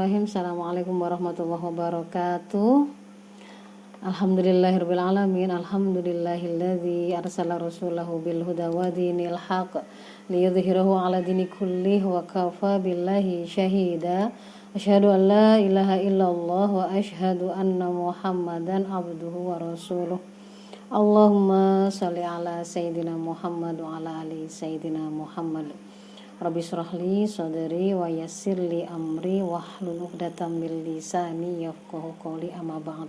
Bismillahirrahmanirrahim. Assalamualaikum warahmatullahi wabarakatuh. Alhamdulillahirabbil alamin. Alhamdulillahilladzi arsala rasulahu bil huda wa dinil haq liyudhhirahu 'ala dini kullih wa kafa billahi syahida. Asyhadu an la ilaha illallah wa asyhadu anna Muhammadan abduhu wa rasuluh. Allahumma shalli ala sayyidina Muhammad wa ala ali sayyidina Muhammad. Rabbi shrahli sadri wa yassirli amri wahlul 'uqdatam min lisani yafqahu qawli, amma ba'd.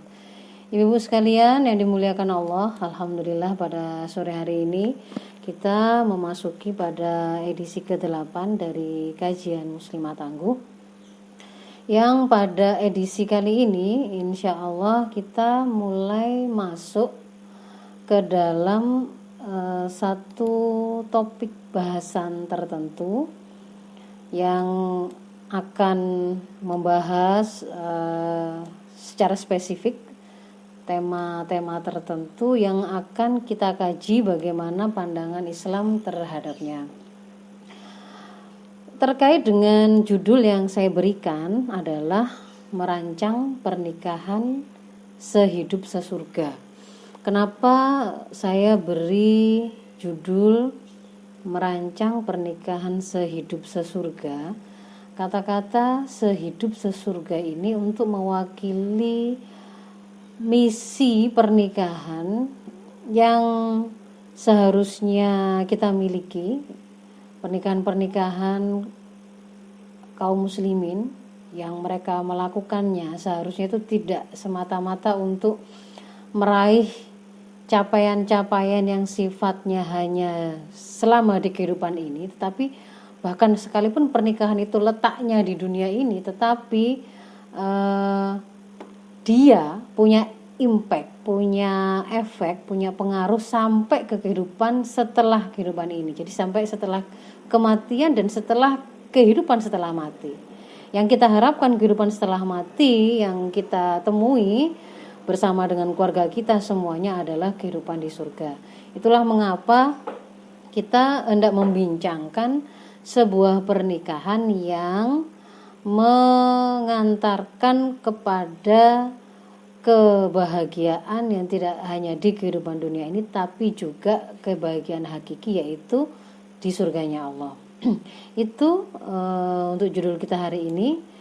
Ibu-ibu sekalian yang dimuliakan Allah, alhamdulillah pada sore hari ini kita memasuki pada edisi ke-8 dari kajian Muslimah Tangguh. Yang pada edisi kali ini insya Allah kita mulai masuk ke dalam satu topik bahasan tertentu yang akan membahas secara spesifik tema-tema tertentu yang akan kita kaji bagaimana pandangan Islam terhadapnya. Terkait dengan judul yang saya berikan adalah merancang pernikahan sehidup sesurga. Kenapa saya beri judul merancang pernikahan sehidup sesurga? Kata-kata sehidup sesurga ini untuk mewakili misi pernikahan yang seharusnya kita miliki. Pernikahan-pernikahan kaum muslimin yang mereka melakukannya seharusnya itu tidak semata-mata untuk meraih capaian-capaian yang sifatnya hanya selama di kehidupan ini, tetapi bahkan sekalipun pernikahan itu letaknya di dunia ini, tetapi dia punya impact, punya efek, punya pengaruh sampai ke kehidupan setelah kehidupan ini. Jadi sampai setelah kematian dan setelah kehidupan setelah mati. Yang kita harapkan kehidupan setelah mati yang kita temui bersama dengan keluarga kita semuanya adalah kehidupan di surga. Itulah mengapa kita hendak membincangkan sebuah pernikahan yang mengantarkan kepada kebahagiaan yang tidak hanya di kehidupan dunia ini, tapi juga kebahagiaan hakiki, yaitu di surganya Allah. Itu untuk judul kita hari ini.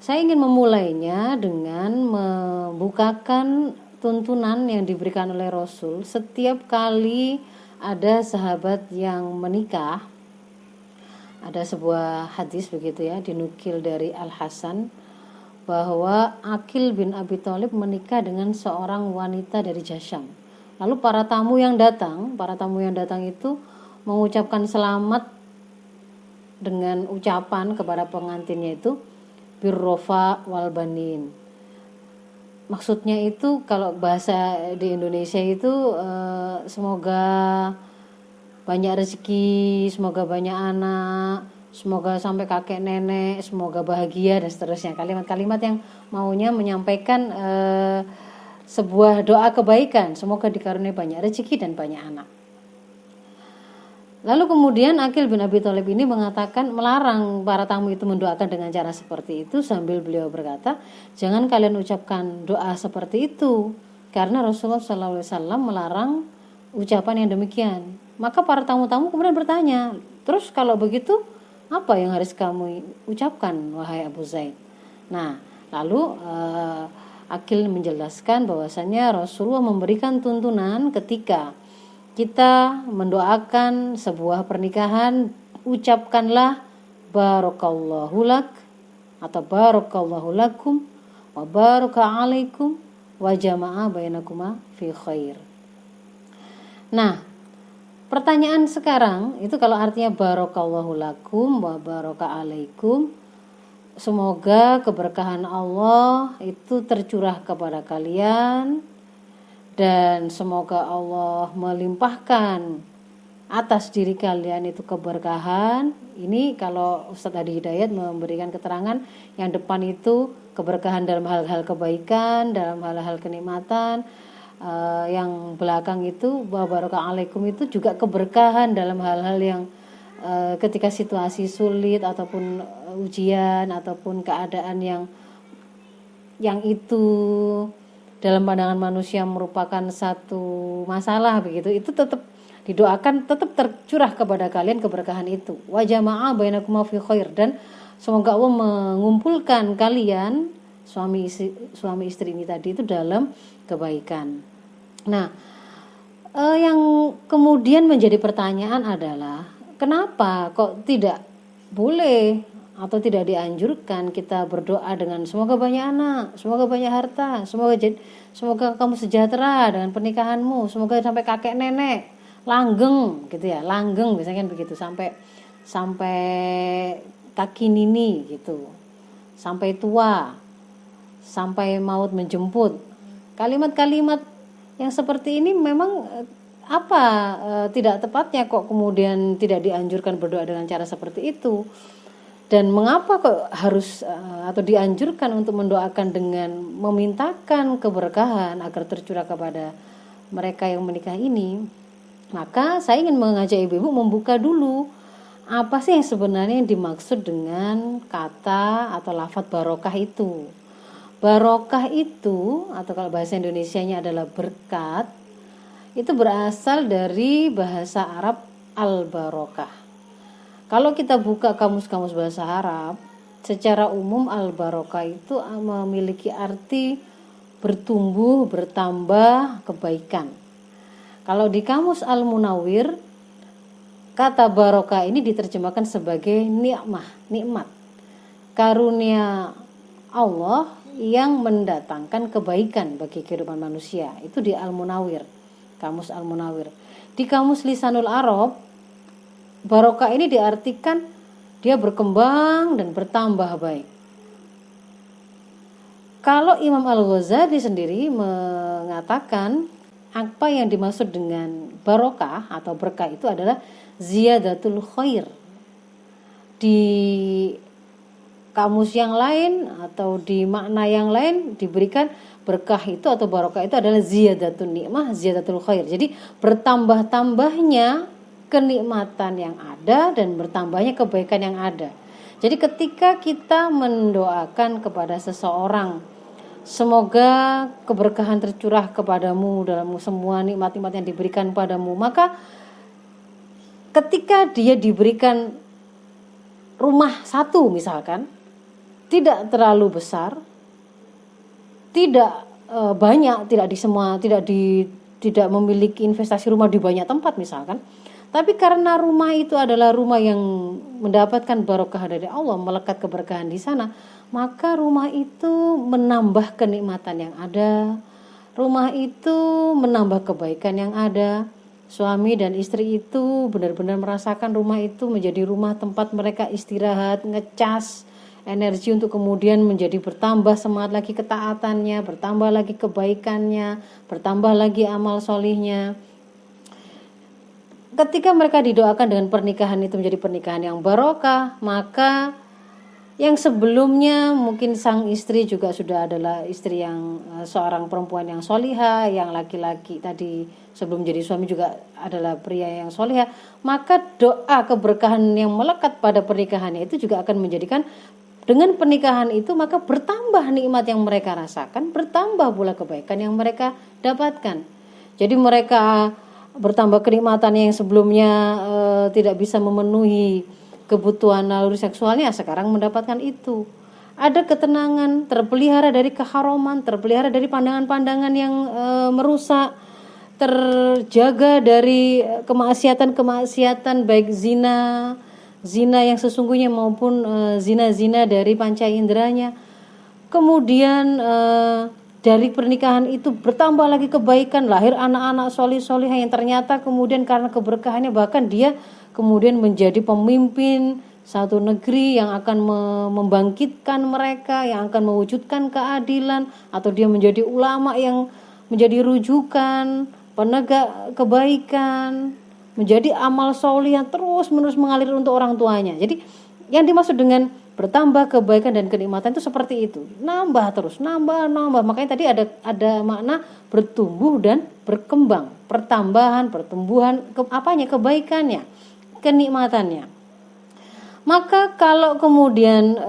Saya ingin memulainya dengan membukakan tuntunan yang diberikan oleh Rasul setiap kali ada sahabat yang menikah. Ada sebuah hadis begitu ya, dinukil dari Al-Hasan bahwa Aqil bin Abi Thalib menikah dengan seorang wanita dari Jasyam. Lalu para tamu yang datang itu mengucapkan selamat dengan ucapan kepada pengantinnya itu birrofa wal banin. Maksudnya itu kalau bahasa di Indonesia itu semoga banyak rezeki, semoga banyak anak, semoga sampai kakek nenek, semoga bahagia dan seterusnya. Kalimat-kalimat yang maunya menyampaikan sebuah doa kebaikan, semoga dikaruniai banyak rezeki dan banyak anak. Lalu kemudian Aqil bin Abi Thalib ini melarang para tamu itu mendoakan dengan cara seperti itu, sambil beliau berkata, jangan kalian ucapkan doa seperti itu, karena Rasulullah SAW melarang ucapan yang demikian. Maka para tamu-tamu kemudian bertanya, terus kalau begitu apa yang harus kamu ucapkan wahai Abu Zaid? Nah, lalu Aqil menjelaskan bahwasannya Rasulullah memberikan tuntunan ketika kita mendoakan sebuah pernikahan, ucapkanlah barakallahu lak atau barakallahu lakum wa baraka alaikum wa jama'a bainakuma fi khair. Nah, pertanyaan sekarang itu kalau artinya barakallahu lakum wa baraka alaikum, semoga keberkahan Allah itu tercurah kepada kalian dan semoga Allah melimpahkan atas diri kalian itu keberkahan. Ini kalau Ustadz Adi Hidayat memberikan keterangan, yang depan itu keberkahan dalam hal-hal kebaikan, dalam hal-hal kenikmatan. Yang belakang itu barokah alaikum itu juga keberkahan dalam hal-hal yang ketika situasi sulit ataupun ujian ataupun keadaan yang itu dalam pandangan manusia merupakan satu masalah begitu, itu tetap didoakan, tetap tercurah kepada kalian keberkahan itu. Wa jama'a bainakuma fi khair, dan semoga Allah mengumpulkan kalian suami istri ini tadi itu dalam kebaikan. Nah, yang kemudian menjadi pertanyaan adalah kenapa kok tidak boleh atau tidak dianjurkan kita berdoa dengan semoga banyak anak, semoga banyak harta, semoga kamu sejahtera dengan pernikahanmu, semoga sampai kakek nenek langgeng gitu ya, langgeng biasanya kan begitu, sampai kaki nini gitu, sampai tua, sampai maut menjemput. Kalimat-kalimat yang seperti ini memang tidak tepatnya kok kemudian tidak dianjurkan berdoa dengan cara seperti itu. Dan mengapa kok harus atau dianjurkan untuk mendoakan dengan memintakan keberkahan agar tercurah kepada mereka yang menikah ini? Maka saya ingin mengajak ibu-ibu membuka dulu apa sih yang sebenarnya yang dimaksud dengan kata atau lafadz barokah itu. Barokah itu, atau kalau bahasa Indonesianya adalah berkat, itu berasal dari bahasa Arab al-barokah. Kalau kita buka kamus-kamus bahasa Arab, secara umum al-barokah itu memiliki arti bertumbuh, bertambah kebaikan. Kalau di kamus al-munawwir, kata barokah ini diterjemahkan sebagai nikmat, karunia Allah yang mendatangkan kebaikan bagi kehidupan manusia. Itu di al-munawwir, kamus al-munawwir. Di kamus lisanul Arab, barokah ini diartikan dia berkembang dan bertambah baik. Kalau Imam Al-Ghazali sendiri mengatakan apa yang dimaksud dengan barokah atau berkah itu adalah ziyadatul khair. Di kamus yang lain atau di makna yang lain diberikan berkah itu atau barokah itu adalah ziyadatun nikmah, ziyadatul khair. Jadi bertambah-tambahnya kenikmatan yang ada dan bertambahnya kebaikan yang ada. Jadi ketika kita mendoakan kepada seseorang, semoga keberkahan tercurah kepadamu dalam semua nikmat-nikmat yang diberikan padamu, maka ketika dia diberikan rumah satu misalkan, tidak terlalu besar, tidak banyak, tidak memiliki investasi rumah di banyak tempat misalkan, tapi karena rumah itu adalah rumah yang mendapatkan barokah dari Allah, melekat keberkahan di sana, maka rumah itu menambah kenikmatan yang ada, rumah itu menambah kebaikan yang ada. Suami dan istri itu benar-benar merasakan rumah itu menjadi rumah tempat mereka istirahat, ngecas energi untuk kemudian menjadi bertambah semangat lagi ketaatannya, bertambah lagi kebaikannya, bertambah lagi amal solihnya. Ketika mereka didoakan dengan pernikahan itu menjadi pernikahan yang barokah, maka yang sebelumnya mungkin sang istri juga sudah adalah istri yang seorang perempuan yang solihah, yang laki-laki tadi sebelum jadi suami juga adalah pria yang solihah, maka doa keberkahan yang melekat pada pernikahannya itu juga akan menjadikan dengan pernikahan itu maka bertambah nikmat yang mereka rasakan, bertambah pula kebaikan yang mereka dapatkan. Jadi mereka bertambah kenikmatan yang sebelumnya tidak bisa memenuhi kebutuhan naluri seksualnya, sekarang mendapatkan itu. Ada ketenangan, terpelihara dari keharaman, terpelihara dari pandangan-pandangan yang merusak, terjaga dari kemaksiatan baik zina yang sesungguhnya maupun zina dari panca inderanya. Kemudian dari pernikahan itu bertambah lagi kebaikan, lahir anak-anak solih-solihah yang ternyata kemudian karena keberkahannya bahkan dia kemudian menjadi pemimpin satu negeri yang akan membangkitkan mereka, yang akan mewujudkan keadilan, atau dia menjadi ulama yang menjadi rujukan, penegak kebaikan, menjadi amal solih yang terus-menerus mengalir untuk orang tuanya. Jadi yang dimaksud dengan bertambah kebaikan dan kenikmatan itu seperti itu, nambah terus, nambah. Makanya tadi ada makna bertumbuh dan berkembang, pertambahan, pertumbuhan, kebaikannya. kenikmatannya. Maka kalau kemudian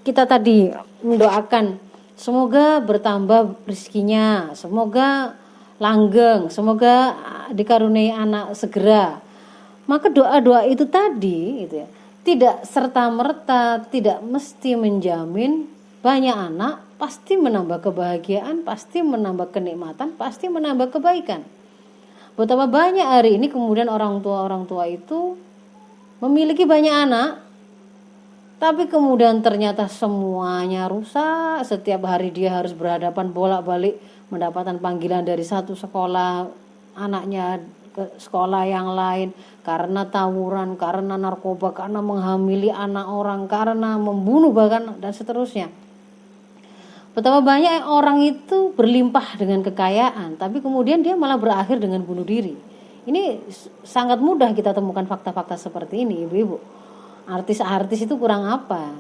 kita tadi mendoakan semoga bertambah rezekinya, semoga langgeng, semoga dikaruniai anak segera. Maka doa-doa itu tadi gitu ya, tidak serta-merta, tidak mesti menjamin banyak anak pasti menambah kebahagiaan, pasti menambah kenikmatan, pasti menambah kebaikan. Betapa banyak hari ini kemudian orang tua itu memiliki banyak anak, tapi kemudian ternyata semuanya rusak. Setiap hari dia harus berhadapan bolak-balik mendapatkan panggilan dari satu sekolah, anaknya ke sekolah yang lain, karena tawuran, karena narkoba, karena menghamili anak orang, karena membunuh bahkan dan seterusnya. Betapa banyak orang itu berlimpah dengan kekayaan, tapi kemudian dia malah berakhir dengan bunuh diri. Ini sangat mudah kita temukan fakta-fakta seperti ini, ibu-ibu. Artis-artis itu kurang apa?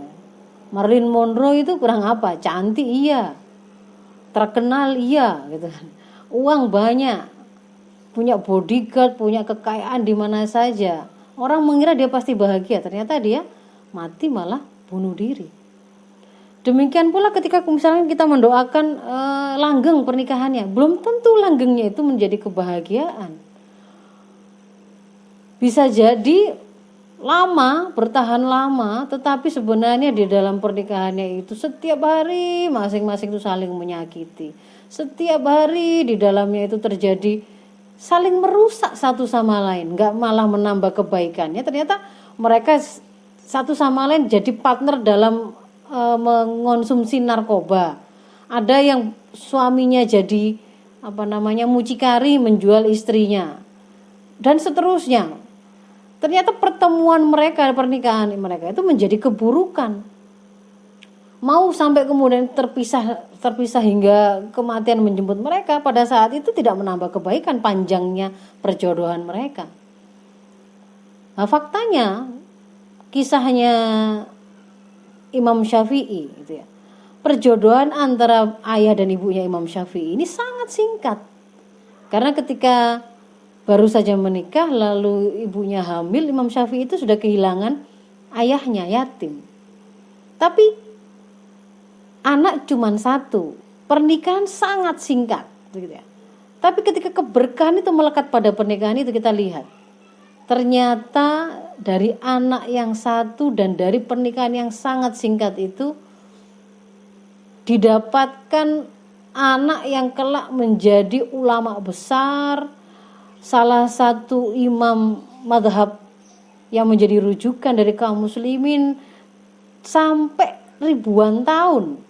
Marilyn Monroe itu kurang apa? Cantik iya, terkenal iya, gitu kan. Uang banyak, punya bodyguard, punya kekayaan di mana saja. Orang mengira dia pasti bahagia, ternyata dia mati malah bunuh diri. Demikian pula ketika misalnya kita mendoakan langgeng pernikahannya, belum tentu langgengnya itu menjadi kebahagiaan. Bisa jadi lama, bertahan lama, tetapi sebenarnya di dalam pernikahannya itu setiap hari masing-masing itu saling menyakiti. Setiap hari di dalamnya itu terjadi saling merusak satu sama lain, nggak malah menambah kebaikannya. Ternyata mereka satu sama lain jadi partner dalam mengonsumsi narkoba. Ada yang suaminya jadi mucikari menjual istrinya dan seterusnya. Ternyata pertemuan mereka, pernikahan mereka itu menjadi keburukan. Mau sampai kemudian terpisah hingga kematian menjemput mereka, pada saat itu tidak menambah kebaikan panjangnya perjodohan mereka. Nah, faktanya kisahnya Imam Syafi'i gitu ya. Perjodohan antara ayah dan ibunya Imam Syafi'i ini sangat singkat. Karena ketika baru saja menikah lalu ibunya hamil, Imam Syafi'i itu sudah kehilangan ayahnya, yatim. Tapi anak cuma satu, pernikahan sangat singkat gitu ya. Tapi ketika keberkahan itu melekat pada pernikahan itu, kita lihat ternyata dari anak yang satu dan dari pernikahan yang sangat singkat itu didapatkan anak yang kelak menjadi ulama besar, salah satu imam madhab yang menjadi rujukan dari kaum muslimin sampai ribuan tahun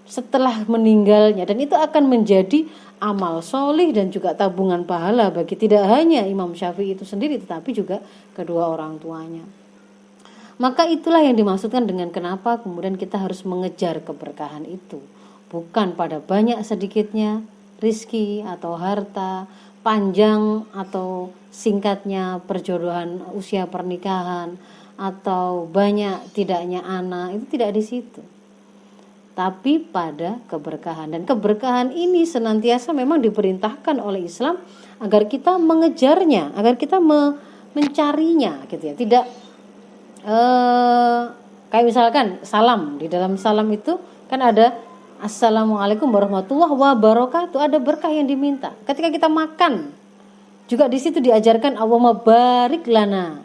setelah meninggalnya, dan itu akan menjadi amal solih dan juga tabungan pahala bagi tidak hanya Imam Syafi'i itu sendiri, tetapi juga kedua orang tuanya. Maka itulah yang dimaksudkan dengan kenapa kemudian kita harus mengejar keberkahan itu, bukan pada banyak sedikitnya rizki atau harta, panjang atau singkatnya perjodohan usia pernikahan, atau banyak tidaknya anak, itu tidak di situ. Tapi pada keberkahan, dan keberkahan ini senantiasa memang diperintahkan oleh Islam agar kita mengejarnya, agar kita mencarinya gitu ya. Tidak kayak misalkan salam, di dalam salam itu kan ada assalamualaikum warahmatullahi wabarakatuh, ada berkah yang diminta. Ketika kita makan juga di situ diajarkan Allahumma barik lana,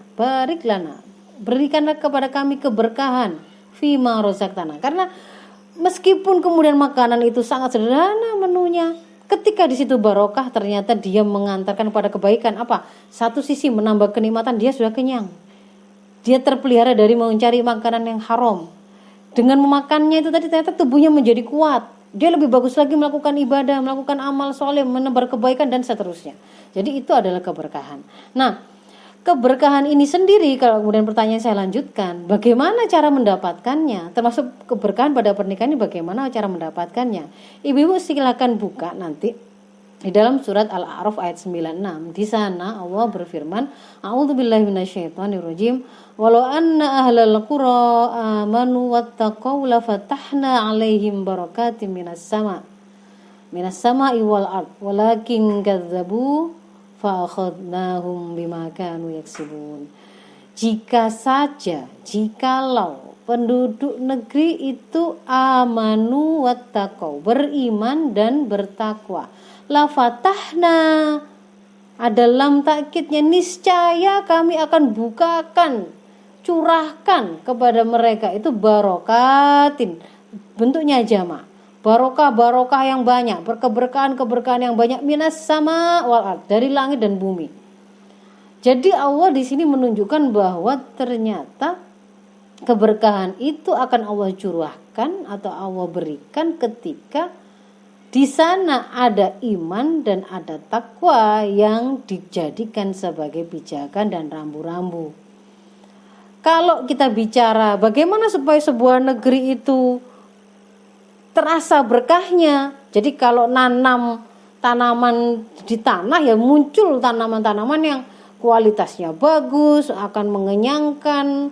berikanlah kepada kami keberkahan fima rozaqtana. Karena meskipun kemudian makanan itu sangat sederhana menunya, ketika di situ barokah, ternyata dia mengantarkan pada kebaikan. Apa? Satu sisi menambah kenikmatan, dia sudah kenyang. Dia terpelihara dari mencari makanan yang haram. Dengan memakannya itu tadi ternyata tubuhnya menjadi kuat. Dia lebih bagus lagi melakukan ibadah, melakukan amal soleh, menebar kebaikan dan seterusnya. Jadi itu adalah keberkahan. Nah, keberkahan ini sendiri, kalau kemudian pertanyaan saya lanjutkan, bagaimana cara mendapatkannya? Termasuk keberkahan pada pernikahan ini, bagaimana cara mendapatkannya? Ibu-ibu silakan buka nanti di dalam surat Al-A'raf ayat 96. Di sana Allah berfirman, A'udzubillahi minasyaitonirrajim. Walau anna ahlal qura amanu wattaqau lafatahna 'alaihim barakatim minas sama'i wal ard walakin kadzabu fa akhadnahum bima kanu yaksibun. Jikalau penduduk negeri itu amanu wattaqau, beriman dan bertakwa, la fatahna, ada lam takkidnya, niscaya kami akan bukakan, curahkan kepada mereka itu barokatin, bentuknya jamak, barokah yang banyak, keberkahan yang banyak, minas sama wal ard, dari langit dan bumi. Jadi Allah di sini menunjukkan bahwa ternyata keberkahan itu akan Allah curahkan atau Allah berikan ketika di sana ada iman dan ada takwa yang dijadikan sebagai pijakan dan rambu-rambu. Kalau kita bicara bagaimana supaya sebuah negeri itu terasa berkahnya, jadi kalau nanam tanaman di tanah ya muncul tanaman-tanaman yang kualitasnya bagus, akan mengenyangkan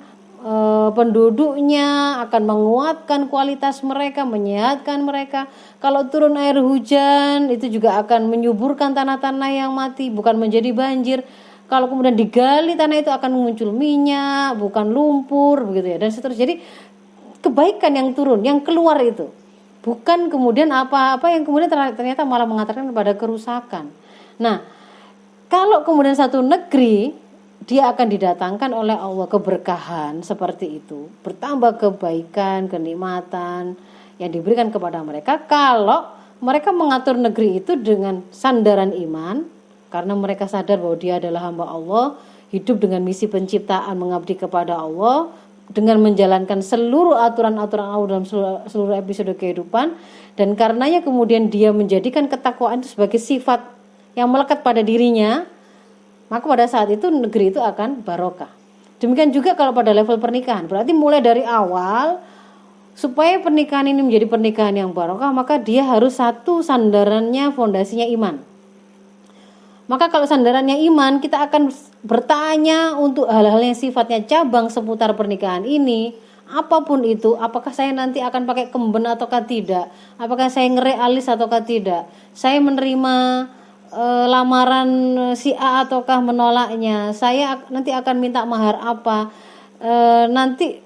penduduknya, akan menguatkan kualitas mereka, menyehatkan mereka. Kalau turun air hujan itu juga akan menyuburkan tanah-tanah yang mati, bukan menjadi banjir. Kalau kemudian digali tanah itu akan muncul minyak, bukan lumpur, begitu ya, dan seterusnya. Jadi kebaikan yang turun, yang keluar itu, bukan kemudian apa-apa yang kemudian ternyata malah mengatakan kepada kerusakan. Nah, kalau kemudian satu negeri dia akan didatangkan oleh Allah keberkahan seperti itu, bertambah kebaikan, kenikmatan yang diberikan kepada mereka kalau mereka mengatur negeri itu dengan sandaran iman, karena mereka sadar bahwa dia adalah hamba Allah, hidup dengan misi penciptaan, mengabdi kepada Allah dengan menjalankan seluruh aturan-aturan Allah dalam seluruh episode kehidupan, dan karenanya kemudian dia menjadikan ketakwaan itu sebagai sifat yang melekat pada dirinya, maka pada saat itu negeri itu akan barokah. Demikian juga kalau pada level pernikahan, berarti mulai dari awal supaya pernikahan ini menjadi pernikahan yang barokah, maka dia harus satu sandarannya, fondasinya iman. Maka kalau sandarannya iman, kita akan bertanya untuk hal-hal yang sifatnya cabang seputar pernikahan ini, apapun itu, apakah saya nanti akan pakai kemben ataukah tidak, apakah saya ngerik alis ataukah tidak, saya menerima lamaran si A ataukah menolaknya, saya nanti akan minta mahar apa, nanti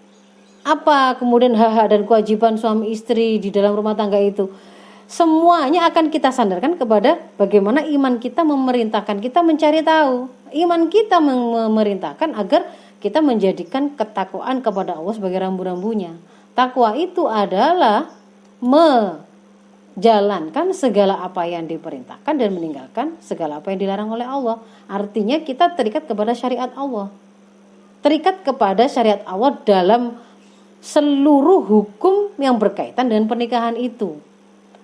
apa kemudian hak-hak dan kewajiban suami istri di dalam rumah tangga itu. Semuanya akan kita sandarkan kepada bagaimana iman kita memerintahkan kita mencari tahu. Iman kita memerintahkan agar kita menjadikan ketakwaan kepada Allah sebagai rambu-rambunya. Takwa itu adalah jalankan segala apa yang diperintahkan dan meninggalkan segala apa yang dilarang oleh Allah. Artinya kita terikat kepada syariat Allah. Terikat kepada syariat Allah dalam seluruh hukum yang berkaitan dengan pernikahan itu.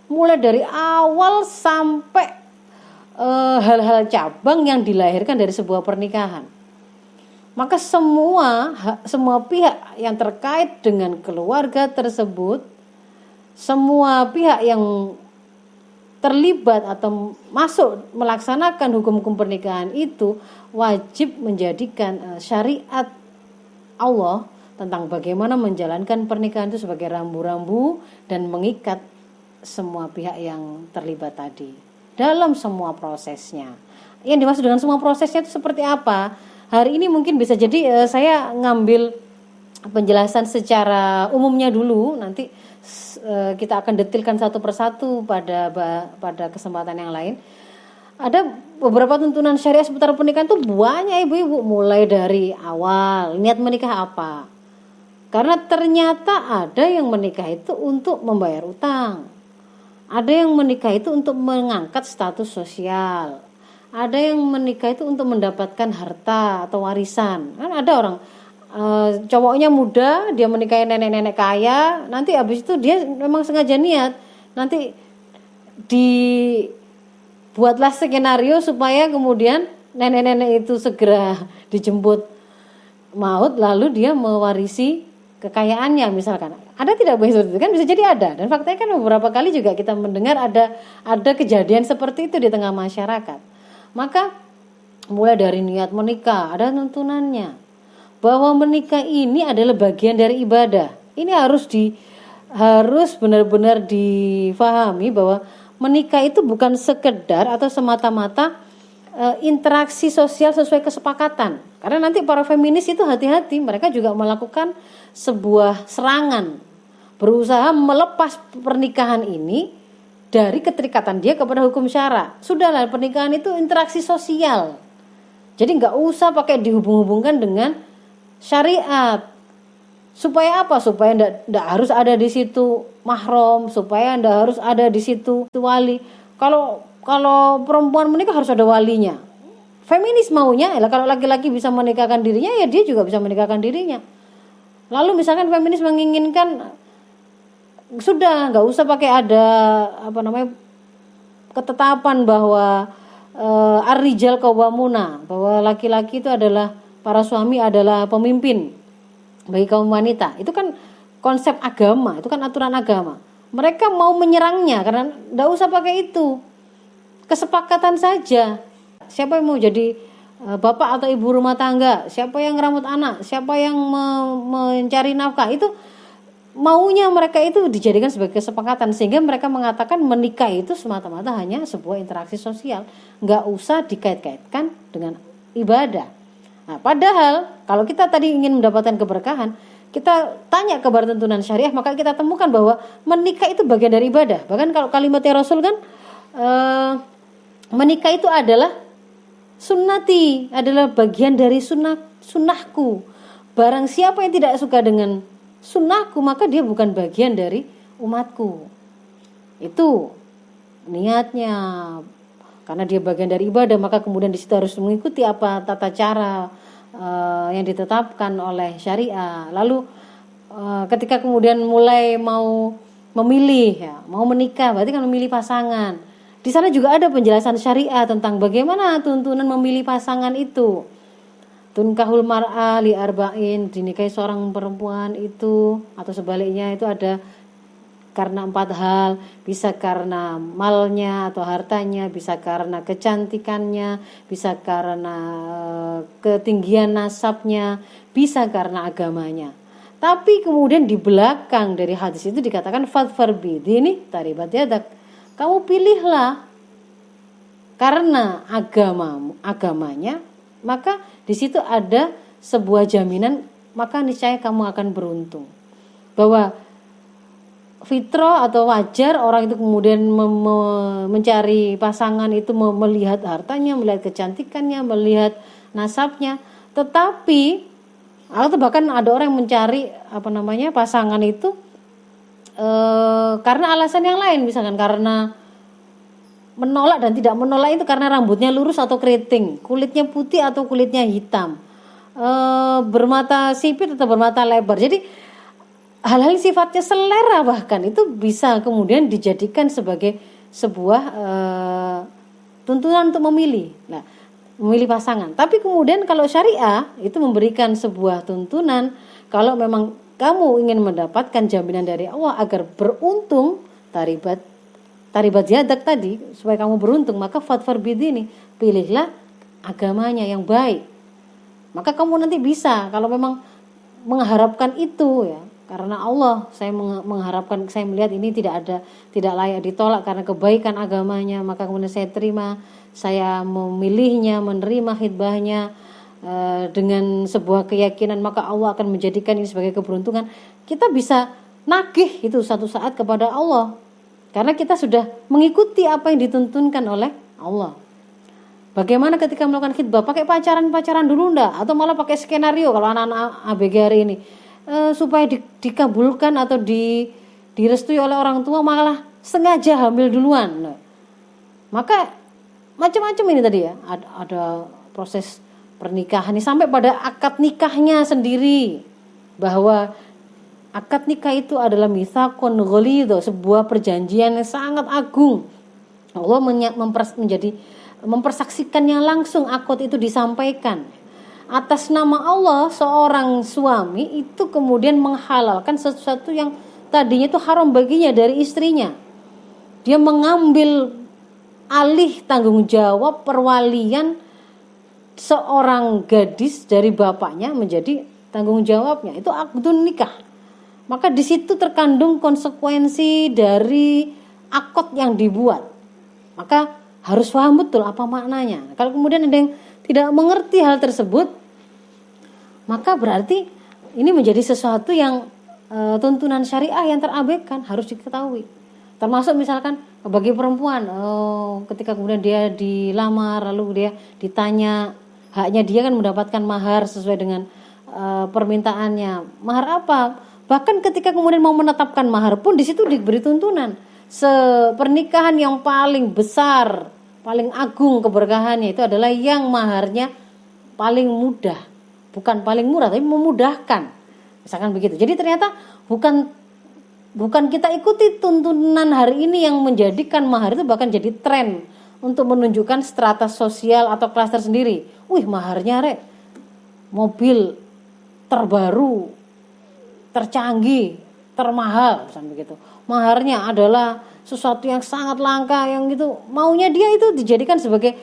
Mulai dari awal sampai hal-hal cabang yang dilahirkan dari sebuah pernikahan. Maka semua pihak yang terkait dengan keluarga tersebut, semua pihak yang terlibat atau masuk melaksanakan hukum-hukum pernikahan itu wajib menjadikan syariat Allah tentang bagaimana menjalankan pernikahan itu sebagai rambu-rambu dan mengikat semua pihak yang terlibat tadi dalam semua prosesnya. Yang dimaksud dengan semua prosesnya itu seperti apa? Hari ini mungkin bisa jadi saya ngambil penjelasan secara umumnya dulu, nanti kita akan detilkan satu persatu pada kesempatan yang lain. Ada beberapa tuntunan syariah seputar pernikahan itu banyak ibu-ibu, mulai dari awal niat menikah apa. Karena ternyata ada yang menikah itu untuk membayar utang, ada yang menikah itu untuk mengangkat status sosial, ada yang menikah itu untuk mendapatkan harta atau warisan. Kan ada orang cowoknya muda, dia menikahi nenek-nenek kaya, nanti habis itu dia memang sengaja niat, nanti dibuatlah skenario supaya kemudian nenek-nenek itu segera dijemput maut, lalu dia mewarisi kekayaannya misalkan. Ada tidak begitu itu kan, bisa jadi ada, dan faktanya kan beberapa kali juga kita mendengar ada kejadian seperti itu di tengah masyarakat. Maka mulai dari niat menikah ada tuntunannya, bahwa menikah ini adalah bagian dari ibadah. Ini harus benar-benar difahami bahwa menikah itu bukan sekedar atau semata-mata interaksi sosial sesuai kesepakatan. Karena nanti para feminis itu hati-hati, mereka juga melakukan sebuah serangan, berusaha melepas pernikahan ini dari keterikatan dia kepada hukum syara. Sudahlah, pernikahan itu interaksi sosial. Jadi nggak usah pakai dihubung-hubungkan dengan syariat. Supaya apa? Supaya ndak harus ada di situ mahram, supaya ndak harus ada di situ wali. Kalau perempuan menikah harus ada walinya. Feminis maunya, kalau laki-laki bisa menikahkan dirinya, ya dia juga bisa menikahkan dirinya. Lalu misalkan feminis menginginkan sudah nggak usah pakai ada ketetapan bahwa ar-rijal qawwamuna, bahwa laki-laki itu adalah, para suami adalah pemimpin bagi kaum wanita. Itu kan konsep agama, itu kan aturan agama. Mereka mau menyerangnya karena nggak usah pakai itu. Kesepakatan saja. Siapa yang mau jadi bapak atau ibu rumah tangga, siapa yang ngerawat anak, siapa yang mencari nafkah, itu maunya mereka itu dijadikan sebagai kesepakatan, sehingga mereka mengatakan menikah itu semata-mata hanya sebuah interaksi sosial, nggak usah dikait-kaitkan dengan ibadah. Nah, padahal kalau kita tadi ingin mendapatkan keberkahan, kita tanya kabar tuntunan syariah, maka kita temukan bahwa menikah itu bagian dari ibadah. Bahkan kalau kalimatnya Rasul kan menikah itu adalah sunnati, adalah bagian dari sunnahku. Barang siapa yang tidak suka dengan sunnahku, maka dia bukan bagian dari umatku. Itu niatnya. Karena dia bagian dari ibadah, maka kemudian di situ harus mengikuti apa tata cara yang ditetapkan oleh syariah. Lalu ketika kemudian mulai mau memilih, ya, mau menikah, berarti kan memilih pasangan. Di sana juga ada penjelasan syariah tentang bagaimana tuntunan memilih pasangan itu. Tunkahul mar'a li arba'in, dinikahi seorang perempuan itu, atau sebaliknya itu ada karena 4 hal. Bisa karena malnya atau hartanya, bisa karena kecantikannya, bisa karena ketinggian nasabnya, bisa karena agamanya. Tapi kemudian di belakang dari hadis itu dikatakan fadfar bidini taribat yadak. Kamu pilihlah karena agamanya, maka di situ ada sebuah jaminan, maka niscaya kamu akan beruntung. Bahwa fitrah atau wajar orang itu kemudian mencari pasangan itu melihat hartanya, melihat kecantikannya, melihat nasabnya. Tetapi atau bahkan ada orang yang mencari pasangan itu karena alasan yang lain, misalkan karena menolak dan tidak menolak itu karena rambutnya lurus atau keriting, kulitnya putih atau kulitnya hitam, bermata sipit atau bermata lebar. Jadi hal-hal sifatnya selera bahkan itu bisa kemudian dijadikan sebagai sebuah tuntunan untuk memilih. Nah, memilih pasangan. Tapi kemudian kalau syariah itu memberikan sebuah tuntunan, kalau memang kamu ingin mendapatkan jaminan dari Allah agar beruntung, taribat yadak tadi, supaya kamu beruntung, maka fadfar bidini, pilihlah agamanya yang baik. Maka kamu nanti bisa, kalau memang mengharapkan itu, ya, karena Allah saya mengharapkan, saya melihat ini tidak layak ditolak karena kebaikan agamanya, maka kemudian saya terima, saya memilihnya, menerima khidbahnya dengan sebuah keyakinan, maka Allah akan menjadikan ini sebagai keberuntungan. Kita bisa nagih itu satu saat kepada Allah karena kita sudah mengikuti apa yang dituntunkan oleh Allah. Bagaimana ketika melakukan khidbah, pakai pacaran dulu enggak, atau malah pakai skenario kalau anak-anak ABG hari ini supaya dikabulkan atau direstui oleh orang tua, malah sengaja hamil duluan. Maka macam-macam ini tadi ya, ada proses pernikahan ini sampai pada akad nikahnya sendiri, bahwa akad nikah itu adalah mitsaqun ghalidh, sebuah perjanjian yang sangat agung. Allah mempersaksikannya langsung, akad itu disampaikan atas nama Allah. Seorang suami itu kemudian menghalalkan sesuatu yang tadinya itu haram baginya dari istrinya. Dia mengambil alih tanggung jawab perwalian seorang gadis dari bapaknya menjadi tanggung jawabnya. Itu akdun nikah. Maka di situ terkandung konsekuensi dari akad yang dibuat. Maka harus paham betul apa maknanya. Kalau kemudian ada yang tidak mengerti hal tersebut, maka berarti ini menjadi sesuatu yang tuntunan syariah yang terabaikan, harus diketahui. Termasuk misalkan bagi perempuan, ketika kemudian dia dilamar, lalu dia ditanya haknya, dia kan mendapatkan mahar sesuai dengan permintaannya. Mahar apa? Bahkan ketika kemudian mau menetapkan mahar pun di situ diberi tuntunan. Pernikahan yang paling besar, paling agung keberkahannya itu adalah yang maharnya paling mudah, bukan paling murah, tapi memudahkan. Misalkan begitu. Jadi ternyata bukan kita ikuti tuntunan hari ini yang menjadikan mahar itu bahkan jadi tren untuk menunjukkan strata sosial atau kelas tersendiri. Wih, maharnya rek, mobil terbaru, tercanggih, termahal, misalnya begitu. Maharnya adalah sesuatu yang sangat langka, yang itu maunya dia itu dijadikan sebagai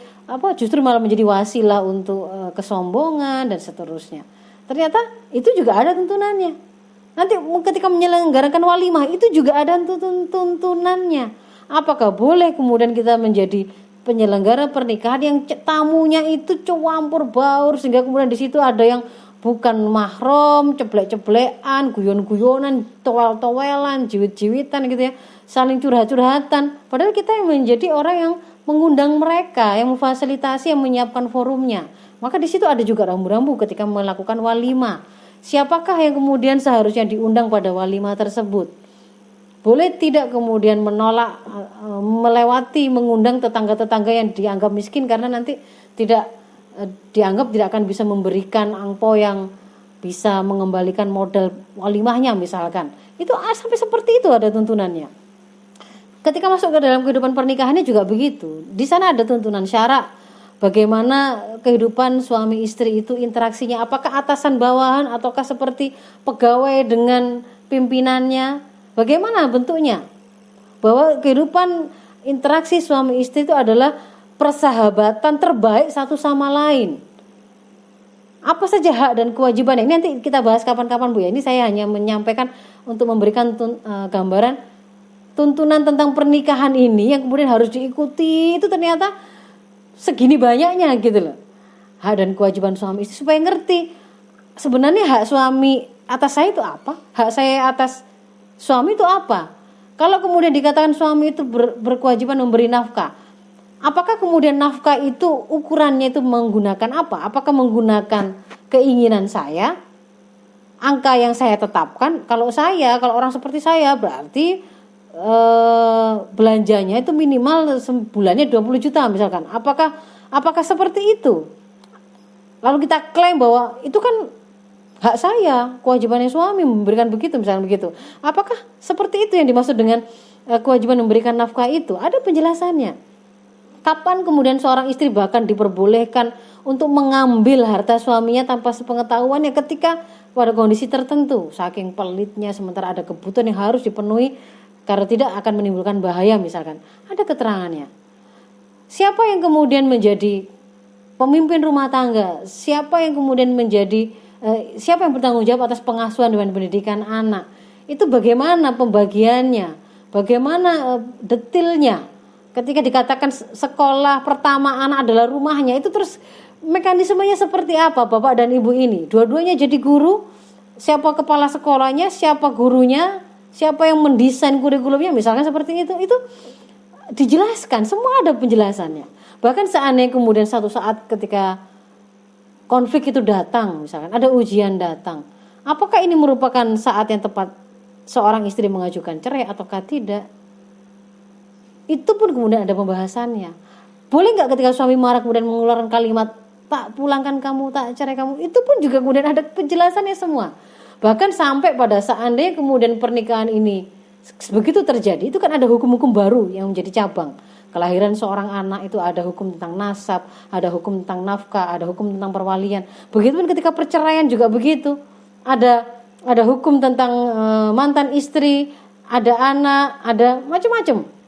justru malah menjadi wasilah untuk kesombongan dan seterusnya. Ternyata itu juga ada tuntunannya. Nanti ketika menyelenggarakan walimah itu juga ada tuntunannya. Apakah boleh kemudian kita menjadi penyelenggara pernikahan yang tamunya itu campur baur, sehingga kemudian di situ ada yang bukan mahram, ceblek-ceblekan, guyon-guyonan, towel-towelan, jiwit-jiwitan gitu ya, saling curhat-curhatan. Padahal kita yang menjadi orang yang mengundang mereka, yang memfasilitasi, yang menyiapkan forumnya. Maka di situ ada juga rambu-rambu ketika melakukan walimah. Siapakah yang kemudian seharusnya diundang pada walimah tersebut? Boleh tidak kemudian menolak, melewati, mengundang tetangga-tetangga yang dianggap miskin karena nanti dianggap tidak akan bisa memberikan angpau yang bisa mengembalikan modal walimahnya misalkan. Itu sampai seperti itu ada tuntunannya. Ketika masuk ke dalam kehidupan pernikahannya juga begitu. Di sana ada tuntunan syarak. Bagaimana kehidupan suami istri itu interaksinya, apakah atasan bawahan ataukah seperti pegawai dengan pimpinannya, bagaimana bentuknya. Bahwa kehidupan interaksi suami istri itu adalah persahabatan terbaik satu sama lain. Apa saja hak dan kewajibannya, ini nanti kita bahas kapan-kapan Bu ya. Ini saya hanya menyampaikan untuk memberikan gambaran tuntunan tentang pernikahan ini yang kemudian harus diikuti itu ternyata segini banyaknya gitu loh. Hak dan kewajiban suami istri supaya ngerti sebenarnya hak suami atas saya itu apa, hak saya atas suami itu apa. Kalau kemudian dikatakan suami itu berkewajiban memberi nafkah, apakah kemudian nafkah itu ukurannya itu menggunakan apa? Apakah menggunakan keinginan saya, angka yang saya tetapkan? Kalau orang seperti saya berarti belanjanya itu minimal sebulannya 20 juta misalkan. Apakah seperti itu? Lalu kita klaim bahwa itu kan hak saya, kewajibannya suami memberikan begitu misalnya begitu. Apakah seperti itu yang dimaksud dengan kewajiban memberikan nafkah itu? Ada penjelasannya. Kapan kemudian seorang istri bahkan diperbolehkan untuk mengambil harta suaminya tanpa sepengetahuannya ketika pada kondisi tertentu, saking pelitnya sementara ada kebutuhan yang harus dipenuhi karena tidak akan menimbulkan bahaya misalkan. Ada keterangannya. Siapa yang kemudian menjadi pemimpin rumah tangga? Siapa yang kemudian siapa yang bertanggung jawab atas pengasuhan dan pendidikan anak? Itu bagaimana pembagiannya? Bagaimana detailnya? Ketika dikatakan sekolah pertama anak adalah rumahnya, itu terus mekanismenya seperti apa Bapak dan Ibu ini? Dua-duanya jadi guru, siapa kepala sekolahnya, siapa gurunya, siapa yang mendesain kurikulumnya, misalkan seperti itu dijelaskan, semua ada penjelasannya. Bahkan seandainya kemudian satu saat ketika konflik itu datang, misalkan ada ujian datang, apakah ini merupakan saat yang tepat seorang istri mengajukan cerai ataukah tidak? Itu pun kemudian ada pembahasannya. Boleh nggak ketika suami marah kemudian mengeluarkan kalimat tak pulangkan kamu, tak cerai kamu? Itu pun juga kemudian ada penjelasannya semua. Bahkan sampai pada seandainya kemudian pernikahan ini begitu terjadi, itu kan ada hukum-hukum baru yang menjadi cabang. Kelahiran seorang anak itu ada hukum tentang nasab, ada hukum tentang nafkah, ada hukum tentang perwalian. Begitupun ketika perceraian juga begitu. Ada hukum tentang mantan istri, ada anak, ada macam-macam.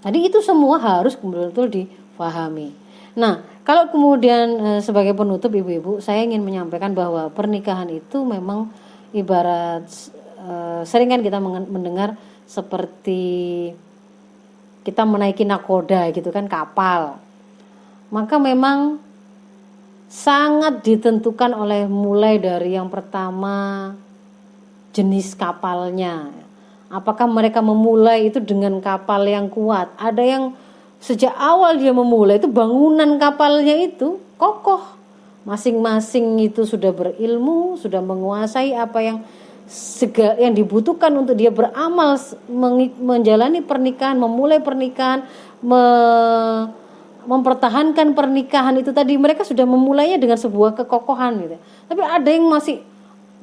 Jadi itu semua harus betul-betul difahami. Nah, kalau kemudian sebagai penutup ibu-ibu, saya ingin menyampaikan bahwa pernikahan itu memang ibarat sering kan kita mendengar seperti kita menaiki nakoda gitu kan, kapal. maka memang sangat ditentukan oleh mulai dari yang pertama jenis kapalnya. Apakah mereka memulai itu dengan kapal yang kuat? Ada yang sejak awal dia memulai itu bangunan kapalnya itu kokoh. Masing-masing itu sudah berilmu, sudah menguasai apa yang dibutuhkan untuk dia beramal, menjalani pernikahan, memulai pernikahan, mempertahankan pernikahan itu tadi. Mereka sudah memulainya dengan sebuah kekokohan gitu. Tapi ada yang masih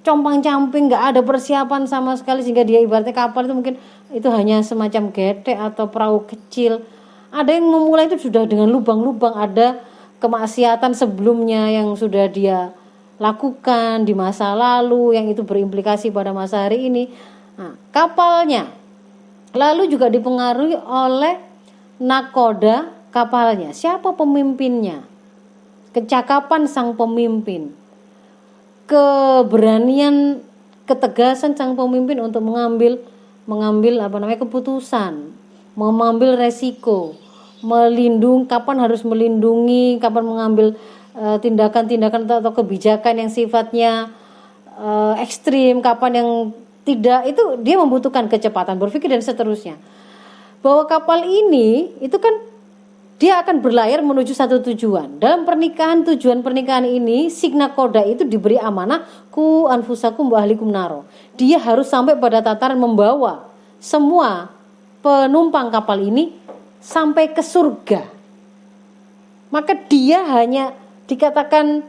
compang-camping, nggak ada persiapan sama sekali, sehingga dia ibaratnya kapal itu mungkin itu hanya semacam getek atau perahu kecil. Ada yang memulai itu sudah dengan lubang-lubang, ada kemaksiatan sebelumnya yang sudah dia lakukan di masa lalu yang itu berimplikasi pada masa hari ini. Nah, kapalnya lalu juga dipengaruhi oleh nakoda kapalnya. Siapa pemimpinnya? Kecakapan sang pemimpin, keberanian, ketegasan sang pemimpin untuk mengambil keputusan, mengambil resiko, kapan harus melindungi, kapan mengambil tindakan-tindakan atau kebijakan yang sifatnya ekstrim, kapan yang tidak. Itu dia membutuhkan kecepatan berpikir dan seterusnya. Bahwa kapal ini itu kan dia akan berlayar menuju satu tujuan. Dalam pernikahan, tujuan pernikahan ini, si nakoda itu diberi amanah ku anfusakum wa ahlikum naro. Dia harus sampai pada tataran membawa semua penumpang kapal ini sampai ke surga. Maka dia hanya dikatakan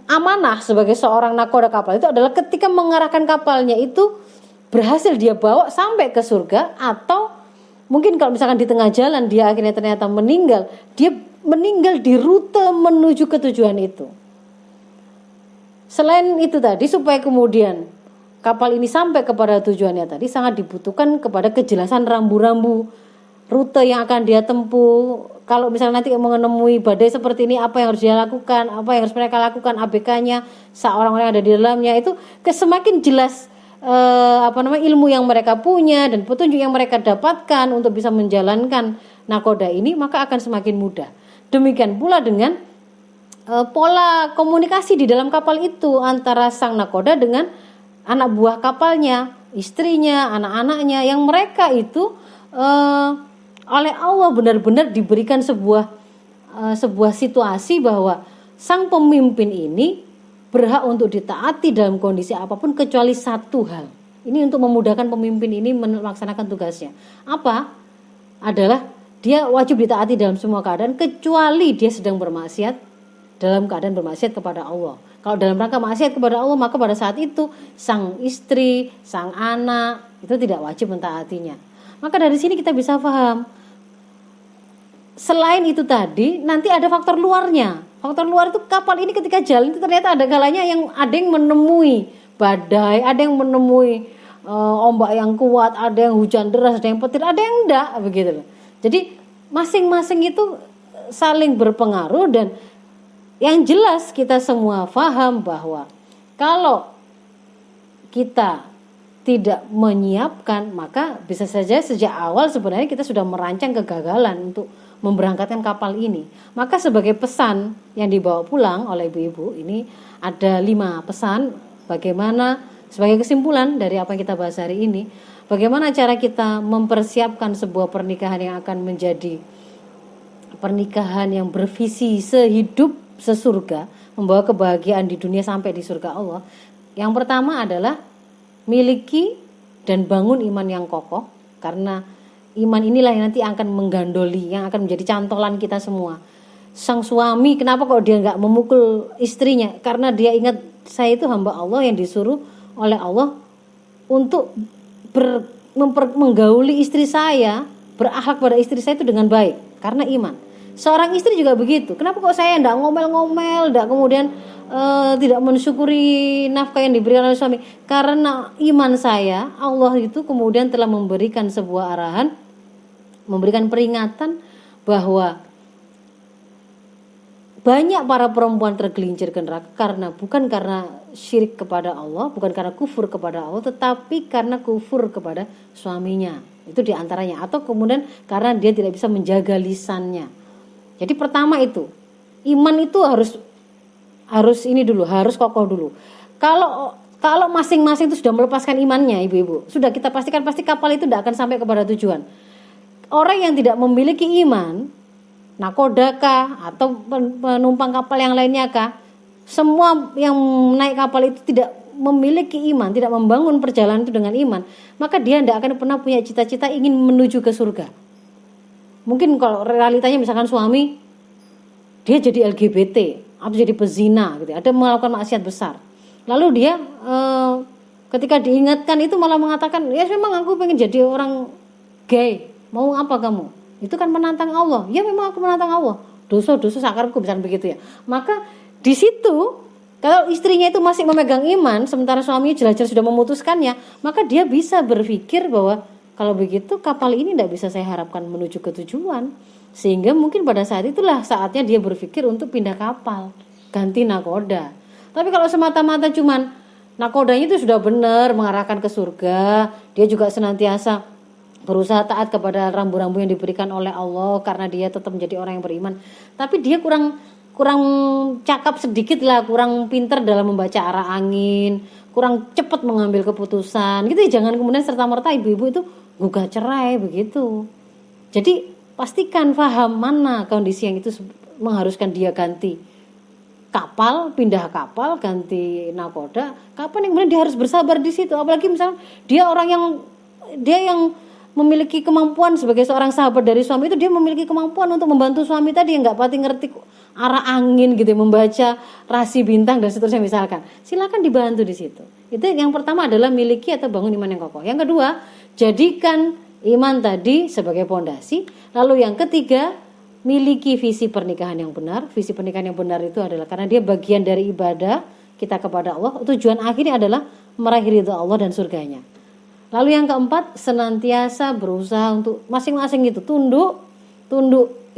amanah sebagai seorang nakoda kapal itu adalah ketika mengarahkan kapalnya itu berhasil dia bawa sampai ke surga, atau mungkin kalau misalkan di tengah jalan dia akhirnya ternyata meninggal, dia meninggal di rute menuju ke tujuan itu. Selain itu tadi, supaya kemudian kapal ini sampai kepada tujuannya tadi, sangat dibutuhkan kepada kejelasan rambu-rambu rute yang akan dia tempuh. Kalau misalnya nanti menemui badai seperti ini, apa yang harus dia lakukan, apa yang harus mereka lakukan, ABK-nya, orang-orang yang ada di dalamnya, itu semakin jelas ilmu yang mereka punya dan petunjuk yang mereka dapatkan untuk bisa menjalankan nakoda ini, maka akan semakin mudah. Demikian pula dengan pola komunikasi di dalam kapal itu antara sang nakoda dengan anak buah kapalnya, istrinya, anak-anaknya, yang mereka itu oleh Allah benar-benar diberikan sebuah situasi bahwa sang pemimpin ini berhak untuk ditaati dalam kondisi apapun kecuali satu hal. Ini untuk memudahkan pemimpin ini melaksanakan tugasnya. Apa? Adalah dia wajib ditaati dalam semua keadaan kecuali dia sedang bermaksiat, dalam keadaan bermaksiat kepada Allah. Kalau dalam rangka maksiat kepada Allah, maka pada saat itu sang istri, sang anak itu tidak wajib mentaatinya. Maka dari sini kita bisa paham. Selain itu tadi, nanti ada faktor luarnya. Faktor luar itu kapal ini ketika jalan itu ternyata ada kalanya ada yang menemui badai, ada yang menemui ombak yang kuat, ada yang hujan deras, ada yang petir, ada yang enggak, begitu loh. Jadi masing-masing itu saling berpengaruh, dan yang jelas kita semua paham bahwa kalau kita tidak menyiapkan, maka bisa saja sejak awal sebenarnya kita sudah merancang kegagalan untuk memberangkatkan kapal ini. Maka sebagai pesan yang dibawa pulang oleh ibu-ibu ini ada 5 pesan bagaimana sebagai kesimpulan dari apa yang kita bahas hari ini, bagaimana cara kita mempersiapkan sebuah pernikahan yang akan menjadi pernikahan yang bervisi sehidup sesurga, membawa kebahagiaan di dunia sampai di surga Allah. Yang pertama adalah miliki dan bangun iman yang kokoh, karena iman inilah yang nanti akan menggandoli, yang akan menjadi cantolan kita semua. Sang suami kenapa kok dia nggak memukul istrinya? Karena dia ingat, saya itu hamba Allah yang disuruh oleh Allah untuk menggauli istri saya, berakhlak pada istri saya itu dengan baik, karena iman. Seorang istri juga begitu. Kenapa kok saya nggak ngomel-ngomel, nggak kemudian tidak mensyukuri nafkah yang diberikan oleh suami? Karena iman saya, Allah itu kemudian telah memberikan sebuah arahan, memberikan peringatan bahwa banyak para perempuan tergelincir ke neraka bukan karena syirik kepada Allah, bukan karena kufur kepada Allah, tetapi karena kufur kepada suaminya. Itu diantaranya. Atau kemudian karena dia tidak bisa menjaga lisannya. Jadi pertama itu, iman itu harus ini dulu, harus kokoh dulu. Kalau masing-masing itu sudah melepaskan imannya, ibu-ibu, sudah kita pastikan pasti kapal itu tidak akan sampai kepada tujuan. Orang yang tidak memiliki iman, nakoda kah atau penumpang kapal yang lainnya kah, semua yang naik kapal itu tidak memiliki iman, tidak membangun perjalanan itu dengan iman, maka dia tidak akan pernah punya cita-cita ingin menuju ke surga. Mungkin kalau realitanya misalkan suami dia jadi LGBT atau jadi pezina gitu, ada melakukan maksiat besar. Lalu dia ketika diingatkan itu malah mengatakan, ya memang aku pengen jadi orang gay, mau apa kamu? Itu kan menantang Allah. Ya memang aku menantang Allah. Dosa-dosa sakarku bisa begitu ya. Maka di situ kalau istrinya itu masih memegang iman, sementara suaminya jelas-jelas sudah memutuskannya, maka dia bisa berpikir bahwa kalau begitu kapal ini tidak bisa saya harapkan menuju ke tujuan. Sehingga mungkin pada saat itulah saatnya dia berpikir untuk pindah kapal, ganti nakoda. Tapi kalau semata-mata cuman nakodanya itu sudah benar mengarahkan ke surga, dia juga senantiasa berusaha taat kepada rambu-rambu yang diberikan oleh Allah karena dia tetap menjadi orang yang beriman. Tapi dia kurang cakap sedikit lah, kurang pintar dalam membaca arah angin, kurang cepat mengambil keputusan. Gitu ya, jangan kemudian serta-merta ibu-ibu itu gugat cerai begitu. Jadi pastikan paham mana kondisi yang itu mengharuskan dia ganti kapal, pindah kapal, ganti nakoda. Kapan yang kemudian dia harus bersabar di situ? Apalagi misalnya dia yang memiliki kemampuan sebagai seorang sahabat dari suami itu, dia memiliki kemampuan untuk membantu suami tadi yang nggak pati ngerti arah angin gitu, membaca rasi bintang dan seterusnya misalkan. Silakan dibantu di situ. Itu yang pertama adalah miliki atau bangun iman yang kokoh. Yang kedua, jadikan iman tadi sebagai pondasi. Lalu yang ketiga, miliki visi pernikahan yang benar. Visi pernikahan yang benar itu adalah karena dia bagian dari ibadah kita kepada Allah. Tujuan akhirnya adalah meraih ridha Allah dan surganya. Lalu yang keempat, senantiasa berusaha untuk masing-masing itu tunduk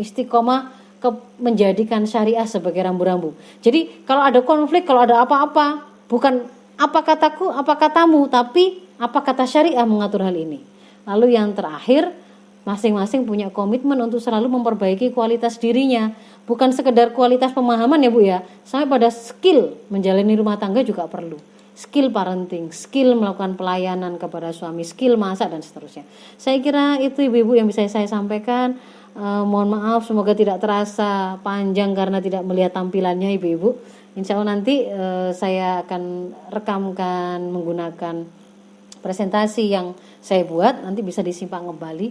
istiqomah menjadikan syariah sebagai rambu-rambu. Jadi kalau ada konflik, kalau ada apa-apa, bukan apa kataku, apa katamu, tapi apa kata syariah mengatur hal ini. Lalu yang terakhir, masing-masing punya komitmen untuk selalu memperbaiki kualitas dirinya. Bukan sekedar kualitas pemahaman ya Bu ya, sampai pada skill menjalani rumah tangga juga perlu. Skill parenting, skill melakukan pelayanan kepada suami, skill masak dan seterusnya. Saya kira itu ibu-ibu yang bisa saya sampaikan. Mohon maaf semoga tidak terasa panjang karena tidak melihat tampilannya ibu-ibu. Insya Allah nanti saya akan rekamkan menggunakan presentasi yang saya buat, nanti bisa disimak kembali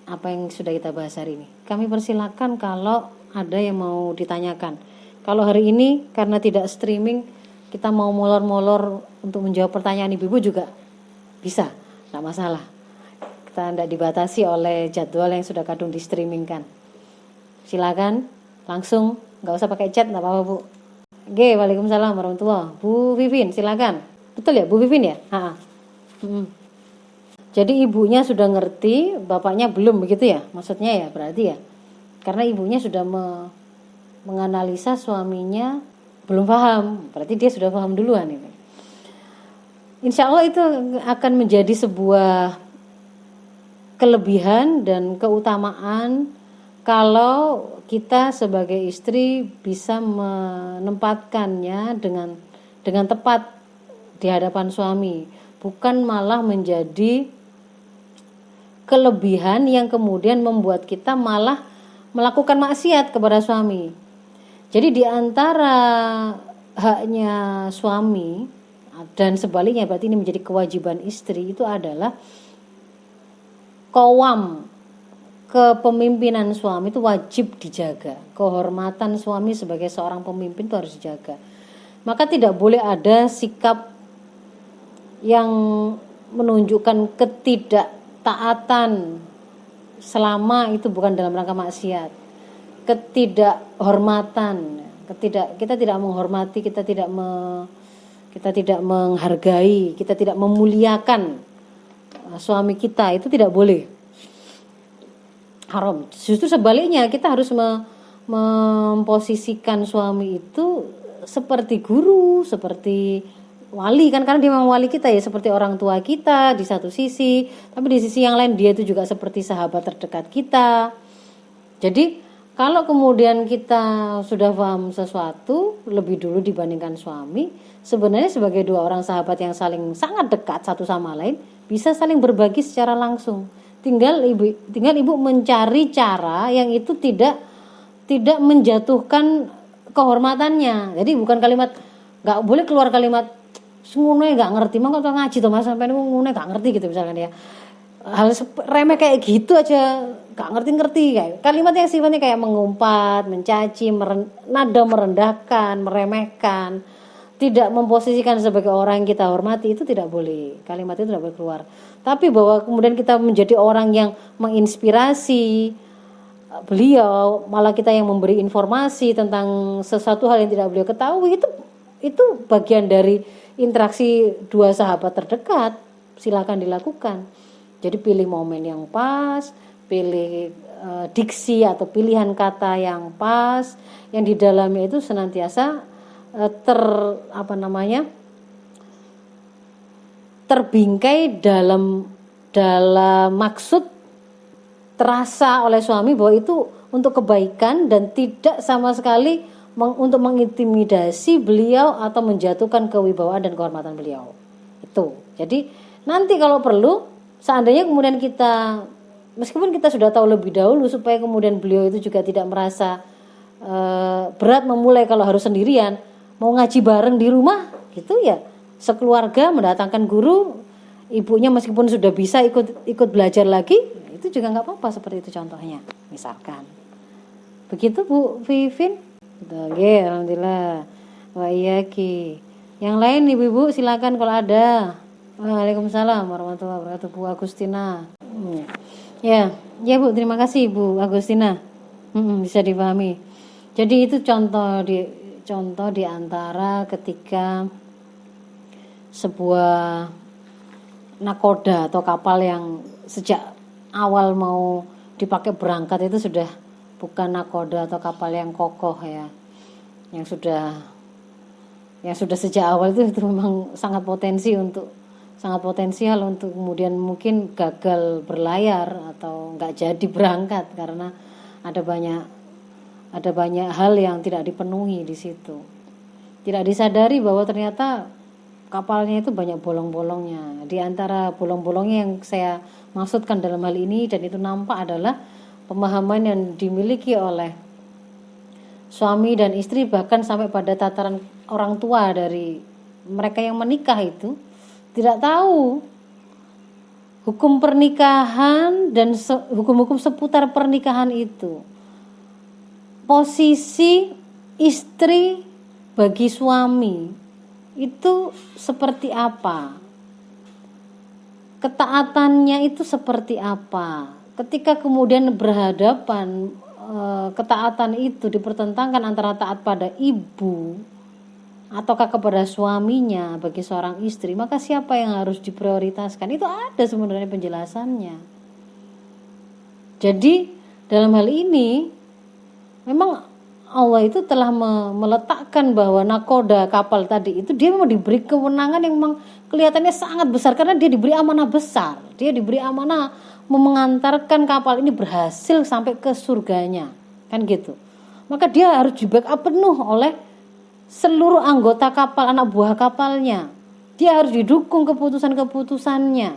apa yang sudah kita bahas hari ini. Kami persilakan kalau ada yang mau ditanyakan. Kalau hari ini karena tidak streaming, kita mau molor-molor untuk menjawab pertanyaan ibu-ibu juga bisa, tidak masalah. Kita tidak dibatasi oleh jadwal yang sudah kadung di streamingkan. Silakan langsung, nggak usah pakai chat, nggak apa-apa Bu. Oke, waalaikumsalam warahmatullahi. Bu Vivin, silakan. Betul ya, Bu Vivin ya? Jadi ibunya sudah ngerti, bapaknya belum begitu ya? Maksudnya ya, berarti ya. Karena ibunya sudah menganalisa suaminya belum paham, berarti dia sudah paham duluan ini. Insya Allah itu akan menjadi sebuah kelebihan dan keutamaan kalau kita sebagai istri bisa menempatkannya dengan tepat di hadapan suami, bukan malah menjadi kelebihan yang kemudian membuat kita malah melakukan maksiat kepada suami. Jadi di antara haknya suami dan sebaliknya, berarti ini menjadi kewajiban istri, itu adalah qawam, kepemimpinan suami itu wajib dijaga. Kehormatan suami sebagai seorang pemimpin itu harus dijaga. Maka tidak boleh ada sikap yang menunjukkan ketidakta'atan selama itu bukan dalam rangka maksiat. Ketidakhormatan, kita tidak menghormati, kita tidak menghargai, kita tidak memuliakan suami kita, itu tidak boleh. Haram. Justru sebaliknya, kita harus memposisikan suami itu seperti guru, seperti wali kan, karena dia memang wali kita ya, seperti orang tua kita di satu sisi, tapi di sisi yang lain dia itu juga seperti sahabat terdekat kita. Jadi Kalau kemudian kita sudah paham sesuatu lebih dulu dibandingkan suami, sebenarnya sebagai dua orang sahabat yang saling sangat dekat satu sama lain, bisa saling berbagi secara langsung. Tinggal ibu mencari cara yang itu tidak menjatuhkan kehormatannya. Jadi bukan kalimat, nggak boleh keluar kalimat ngune nggak ngerti, mah kok ngaji tuh mas sampai ngune nggak ngerti gitu misalkan ya. Hal remeh kayak gitu aja gak ngerti-ngerti, kayak kalimat yang sifatnya kayak mengumpat, mencaci, nada merendahkan, meremehkan, tidak memposisikan sebagai orang yang kita hormati, itu tidak boleh, kalimat itu tidak boleh keluar. Tapi bahwa kemudian kita menjadi orang yang menginspirasi beliau, malah kita yang memberi informasi tentang sesuatu hal yang tidak beliau ketahui, itu bagian dari interaksi dua sahabat terdekat. Silakan dilakukan. Jadi pilih momen yang pas, pilih diksi atau pilihan kata yang pas, yang di dalamnya itu senantiasa terbingkai dalam maksud terasa oleh suami bahwa itu untuk kebaikan dan tidak sama sekali untuk mengintimidasi beliau atau menjatuhkan kewibawaan dan kehormatan beliau. Itu. Jadi nanti kalau perlu, seandainya kemudian kita, meskipun kita sudah tahu lebih dahulu supaya kemudian beliau itu juga tidak merasa berat memulai kalau harus sendirian, mau ngaji bareng di rumah gitu ya, sekeluarga mendatangkan guru, ibunya meskipun sudah bisa ikut belajar lagi, itu juga nggak apa-apa, seperti itu contohnya misalkan. Begitu Bu Vivin. Oke, alhamdulillah. Wa iyaki. Yang lain ibu-ibu silakan kalau ada. Waalaikumsalam warahmatullahi wabarakatuh. Bu Agustina. Ya Bu, terima kasih Bu Agustina. Bisa dipahami. Jadi itu contoh di antara ketika sebuah nakoda atau kapal yang sejak awal mau dipakai berangkat itu sudah bukan nakoda atau kapal yang kokoh ya, yang sudah sejak awal itu memang sangat potensial untuk kemudian mungkin gagal berlayar atau nggak jadi berangkat karena ada banyak hal yang tidak dipenuhi di situ. Tidak disadari bahwa ternyata kapalnya itu banyak bolong-bolongnya. Di antara bolong-bolongnya yang saya maksudkan dalam hal ini dan itu nampak adalah pemahaman yang dimiliki oleh suami dan istri, bahkan sampai pada tataran orang tua dari mereka yang menikah itu tidak tahu hukum pernikahan dan hukum-hukum seputar pernikahan itu. Posisi istri bagi suami itu seperti apa? Ketaatannya itu seperti apa? Ketika kemudian berhadapan, ketaatan itu dipertentangkan antara taat pada ibu ataukah kepada suaminya bagi seorang istri, maka siapa yang harus diprioritaskan? Itu ada sebenarnya penjelasannya. Jadi dalam hal ini memang Allah itu telah meletakkan bahwa nakoda kapal tadi itu dia memang diberi kewenangan yang memang kelihatannya sangat besar karena dia diberi amanah besar. Dia diberi amanah mengantarkan kapal ini berhasil sampai ke surganya, kan gitu. Maka dia harus di backup penuh oleh seluruh anggota kapal, anak buah kapalnya. Dia harus didukung keputusan-keputusannya.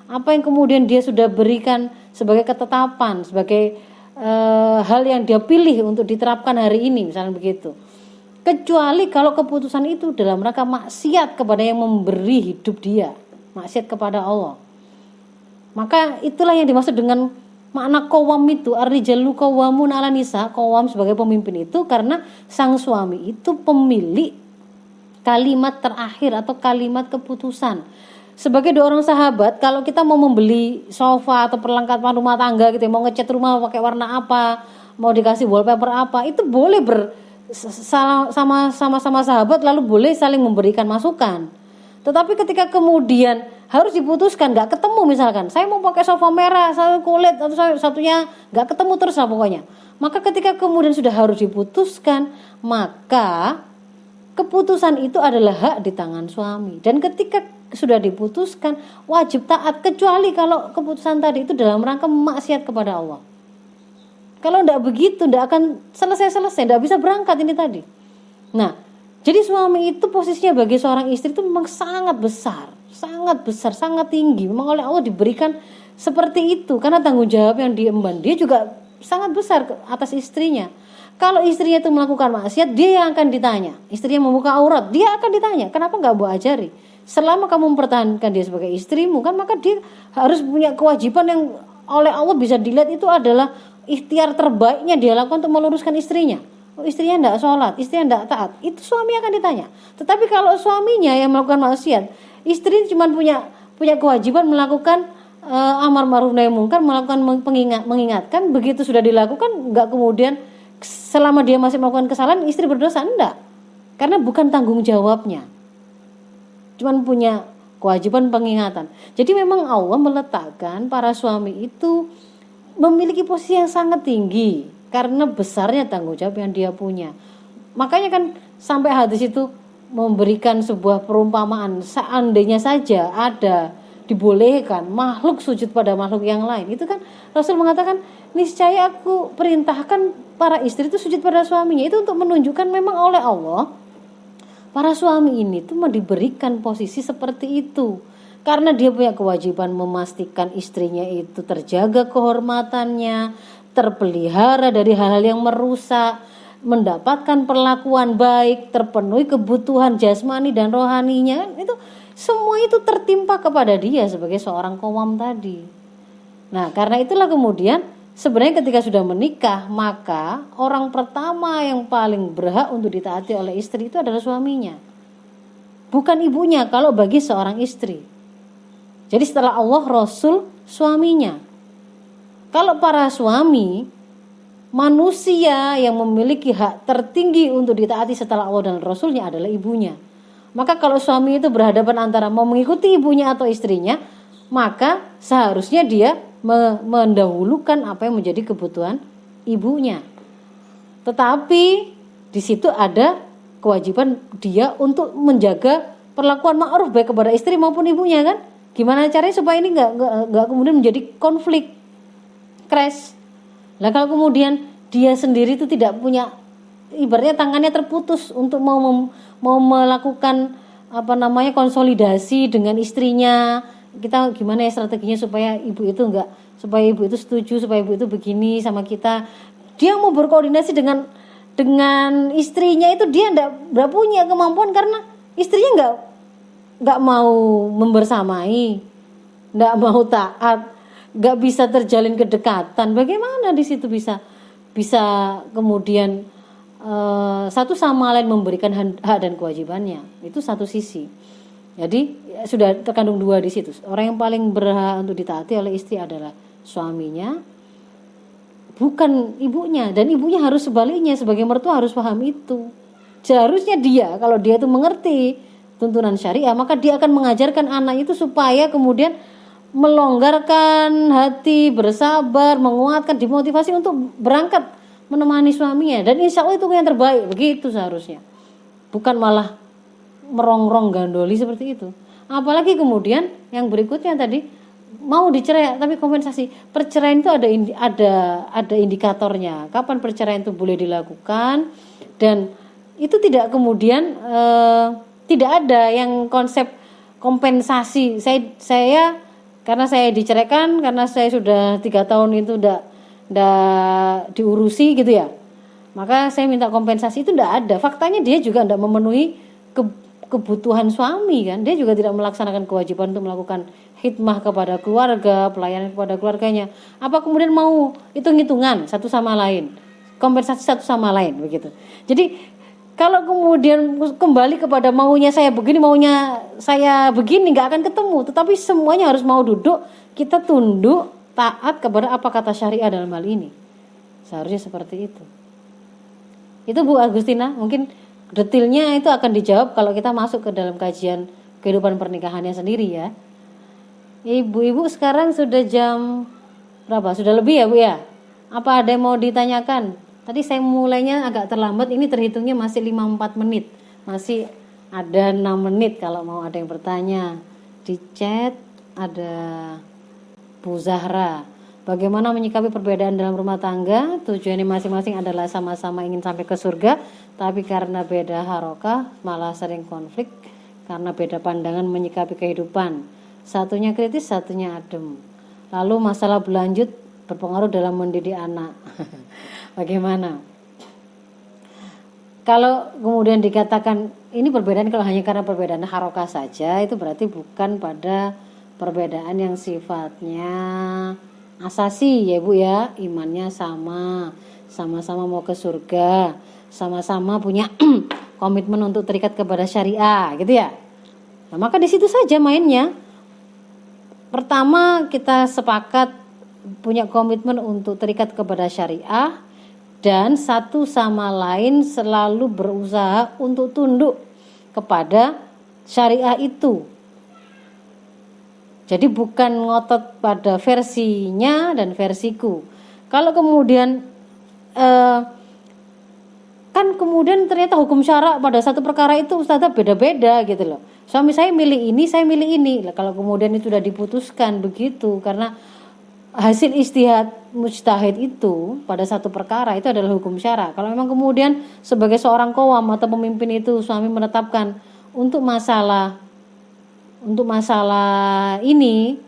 Apa yang kemudian dia sudah berikan sebagai ketetapan, sebagai hal yang dia pilih untuk diterapkan hari ini, misalnya begitu. Kecuali kalau keputusan itu dalam rangka maksiat kepada yang memberi hidup dia, maksiat kepada Allah. Maka itulah yang dimaksud dengan makna qawwam itu, ar-rijalu qawwamun 'alan nisa, qawwam sebagai pemimpin itu karena sang suami itu pemilik kalimat terakhir atau kalimat keputusan. Sebagai dua orang sahabat, kalau kita mau membeli sofa atau perlengkapan rumah tangga gitu, mau ngecat rumah pakai warna apa, mau dikasih wallpaper apa, itu boleh sama sahabat lalu boleh saling memberikan masukan. Tetapi ketika kemudian harus diputuskan, nggak ketemu misalkan, saya mau pakai sofa merah, saya kulit atau satunya nggak ketemu terus lah pokoknya. Maka ketika kemudian sudah harus diputuskan, maka keputusan itu adalah hak di tangan suami. Dan ketika sudah diputuskan, wajib taat kecuali kalau keputusan tadi itu dalam rangka maksiat kepada Allah. Kalau tidak begitu, tidak akan selesai-selesai, tidak bisa berangkat ini tadi. Nah, jadi suami itu posisinya bagi seorang istri itu memang sangat besar, sangat tinggi. Memang oleh Allah diberikan seperti itu, karena tanggung jawab yang diemban dia juga sangat besar atas istrinya. Kalau istrinya itu melakukan maksiat, dia yang akan ditanya. Istrinya membuka aurat, dia akan ditanya, kenapa nggak Bu ajari? Selama kamu mempertahankan dia sebagai istrimu, kan maka dia harus punya kewajiban yang oleh Allah bisa dilihat itu adalah ikhtiar terbaiknya dia lakukan untuk meluruskan istrinya. Oh, istrinya tidak sholat, istrinya tidak taat, itu suami akan ditanya. Tetapi kalau suaminya yang melakukan maksiat, istri cuma punya kewajiban melakukan amar ma'ruf nahi munkar, melakukan mengingatkan. Begitu sudah dilakukan, nggak kemudian selama dia masih melakukan kesalahan istri berdosa, enggak, karena bukan tanggung jawabnya, cuman punya kewajiban pengingatan. Jadi memang Allah meletakkan para suami itu memiliki posisi yang sangat tinggi karena besarnya tanggung jawab yang dia punya. Makanya kan sampai hadis itu memberikan sebuah perumpamaan, seandainya saja ada dibolehkan makhluk sujud pada makhluk yang lain, itu kan Rasul mengatakan, niscaya aku perintahkan para istri itu sujud pada suaminya. Itu untuk menunjukkan memang oleh Allah para suami ini tuh diberikan posisi seperti itu, karena dia punya kewajiban memastikan istrinya itu terjaga kehormatannya, terpelihara dari hal-hal yang merusak, mendapatkan perlakuan baik, terpenuhi kebutuhan jasmani dan rohaninya. Itu semua itu tertimpa kepada dia sebagai seorang qawwam tadi. Nah, karena itulah kemudian sebenarnya ketika sudah menikah, maka orang pertama yang paling berhak untuk ditaati oleh istri itu adalah suaminya, bukan ibunya kalau bagi seorang istri. Jadi setelah Allah, Rasul, suaminya. Kalau para suami, manusia yang memiliki hak tertinggi untuk ditaati setelah Allah dan Rasulnya adalah ibunya. Maka kalau suami itu berhadapan antara mau mengikuti ibunya atau istrinya, maka seharusnya dia mendahulukan apa yang menjadi kebutuhan ibunya. Tetapi di situ ada kewajiban dia untuk menjaga perlakuan ma'ruf baik kepada istri maupun ibunya, kan? Gimana caranya supaya ini nggak kemudian menjadi konflik, crash. Nah, kalau kemudian dia sendiri itu tidak punya, ibaratnya tangannya terputus untuk mau melakukan konsolidasi dengan istrinya, kita gimana ya strateginya supaya ibu itu setuju, supaya ibu itu begini sama kita. Dia mau berkoordinasi dengan istrinya itu, dia enggak punya kemampuan karena istrinya enggak mau membersamai, enggak mau taat, enggak bisa terjalin kedekatan. Bagaimana di situ bisa kemudian satu sama lain memberikan hak dan kewajibannya? Itu satu sisi. Jadi sudah terkandung dua di situ. Orang yang paling berhak untuk ditaati oleh istri adalah suaminya, bukan ibunya. Dan ibunya harus sebaliknya, sebagai mertua harus paham itu. Seharusnya kalau dia itu mengerti tuntunan syariah, maka dia akan mengajarkan anak itu supaya kemudian melonggarkan hati, bersabar, menguatkan, dimotivasi untuk berangkat menemani suaminya. Dan insya Allah itu yang terbaik, begitu seharusnya. Bukan malah merongrong gandoli seperti itu. Apalagi kemudian yang berikutnya tadi, mau dicerai tapi kompensasi. Perceraian itu ada indikatornya. Kapan perceraian itu boleh dilakukan, dan itu tidak kemudian tidak ada yang konsep kompensasi. Saya karena saya diceraikan, karena saya sudah 3 tahun itu tidak diurusi gitu ya, maka saya minta kompensasi, itu tidak ada. Faktanya dia juga tidak memenuhi kebutuhan suami, kan? Dia juga tidak melaksanakan kewajiban untuk melakukan khidmah kepada keluarga, pelayanan kepada keluarganya. Apa kemudian mau hitung-hitungan satu sama lain, kompensasi satu sama lain, begitu. Jadi kalau kemudian kembali kepada maunya saya begini, maunya saya begini, nggak akan ketemu. Tetapi semuanya harus mau duduk, kita tunduk, taat kepada apa kata syariah dalam hal ini. Seharusnya seperti itu. Itu Bu Agustina, mungkin detailnya itu akan dijawab kalau kita masuk ke dalam kajian kehidupan pernikahannya sendiri ya. Ibu-ibu sekarang sudah jam berapa? Sudah lebih ya Bu ya? Apa ada yang mau ditanyakan? Tadi saya mulainya agak terlambat, ini terhitungnya masih 54 menit. Masih ada 6 menit kalau mau ada yang bertanya. Di chat ada Bu Zahra. Bagaimana menyikapi perbedaan dalam rumah tangga? Tujuannya masing-masing adalah sama-sama ingin sampai ke surga, tapi karena beda harokah malah sering konflik karena beda pandangan menyikapi kehidupan. Satunya kritis, satunya adem. Lalu masalah berlanjut berpengaruh dalam mendidik anak. Bagaimana? Kalau kemudian dikatakan ini perbedaan kalau hanya karena perbedaan harokah saja, itu berarti bukan pada perbedaan yang sifatnya asasi ya Bu ya, imannya sama, sama-sama mau ke surga, sama-sama punya komitmen untuk terikat kepada syariah gitu ya. Nah, maka di situ saja mainnya. Pertama kita sepakat punya komitmen untuk terikat kepada syariah dan satu sama lain selalu berusaha untuk tunduk kepada syariah itu. Jadi bukan ngotot pada versinya dan versiku. Kalau kemudian kan kemudian ternyata hukum syara pada satu perkara itu ustazah beda-beda gitu loh. Suami saya milih ini, saya milih ini. Kalau kemudian itu sudah diputuskan begitu karena hasil ijtihad mujtahid itu pada satu perkara itu adalah hukum syara. Kalau memang kemudian sebagai seorang qawam atau pemimpin itu suami menetapkan untuk masalah ini,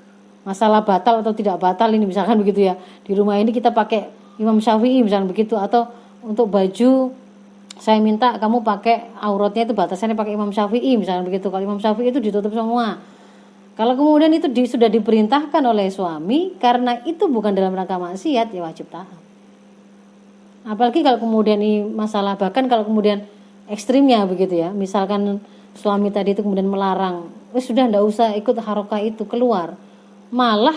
masalah batal atau tidak batal ini misalkan begitu ya, di rumah ini kita pakai Imam Syafi'i misalkan begitu, atau untuk baju saya minta kamu pakai auratnya itu batasannya pakai Imam Syafi'i misalkan begitu. Kalau Imam Syafi'i itu ditutup semua. Kalau kemudian itu sudah diperintahkan oleh suami karena itu bukan dalam rangka maksiat, ya wajib taat. Apalagi kalau kemudian ini masalah, bahkan kalau kemudian ekstrimnya begitu ya, misalkan suami tadi itu kemudian melarang, sudah ndak usah ikut harokah itu, keluar. Malah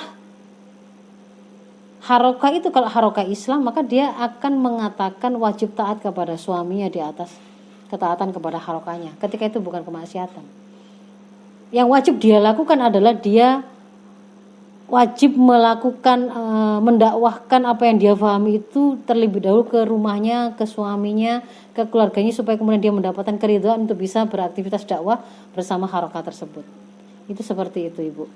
harokah itu kalau harokah Islam maka dia akan mengatakan wajib taat kepada suaminya di atas ketaatan kepada harokahnya. Ketika itu bukan kemaksiatan. Yang wajib dia lakukan adalah dia wajib melakukan mendakwahkan apa yang dia pahami itu terlebih dahulu ke rumahnya, ke suaminya, ke keluarganya supaya kemudian dia mendapatkan keridhaan untuk bisa beraktivitas dakwah bersama harokah tersebut. Itu seperti itu Ibu.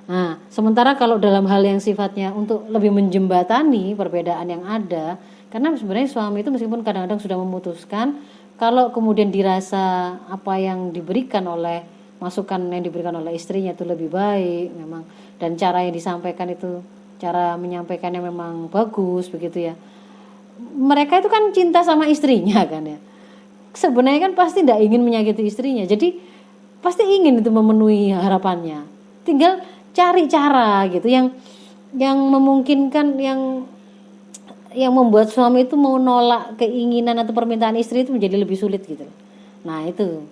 Nah, sementara kalau dalam hal yang sifatnya untuk lebih menjembatani perbedaan yang ada, karena sebenarnya suami itu meskipun kadang-kadang sudah memutuskan, kalau kemudian dirasa apa yang diberikan oleh masukan yang diberikan oleh istrinya itu lebih baik memang, dan cara yang disampaikan itu cara menyampaikannya memang bagus begitu ya, mereka itu kan cinta sama istrinya kan ya, sebenarnya kan pasti tidak ingin menyakiti istrinya, jadi pasti ingin itu memenuhi harapannya, tinggal cari cara gitu yang memungkinkan, yang membuat suami itu mau nolak keinginan atau permintaan istri itu menjadi lebih sulit gitu. Nah itu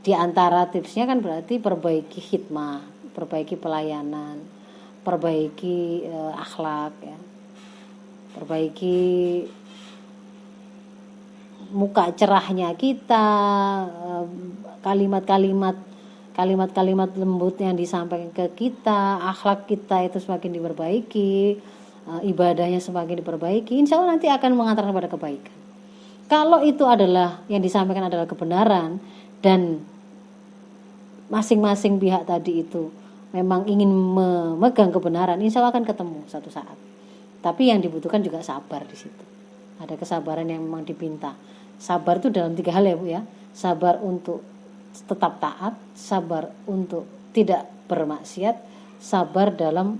di antara tipsnya kan berarti perbaiki khidmah, perbaiki pelayanan, perbaiki akhlak ya, perbaiki muka cerahnya kita, kalimat-kalimat lembut yang disampaikan ke kita, akhlak kita itu semakin diperbaiki, ibadahnya semakin diperbaiki, insya Allah nanti akan mengantarkan kepada kebaikan. Kalau itu adalah yang disampaikan adalah kebenaran dan masing-masing pihak tadi itu memang ingin memegang kebenaran, insya Allah akan ketemu satu saat. Tapi yang dibutuhkan juga sabar di situ. Ada kesabaran yang memang dipinta. Sabar itu dalam 3 hal ya Bu ya. Sabar untuk tetap taat, sabar untuk tidak bermaksiat, sabar dalam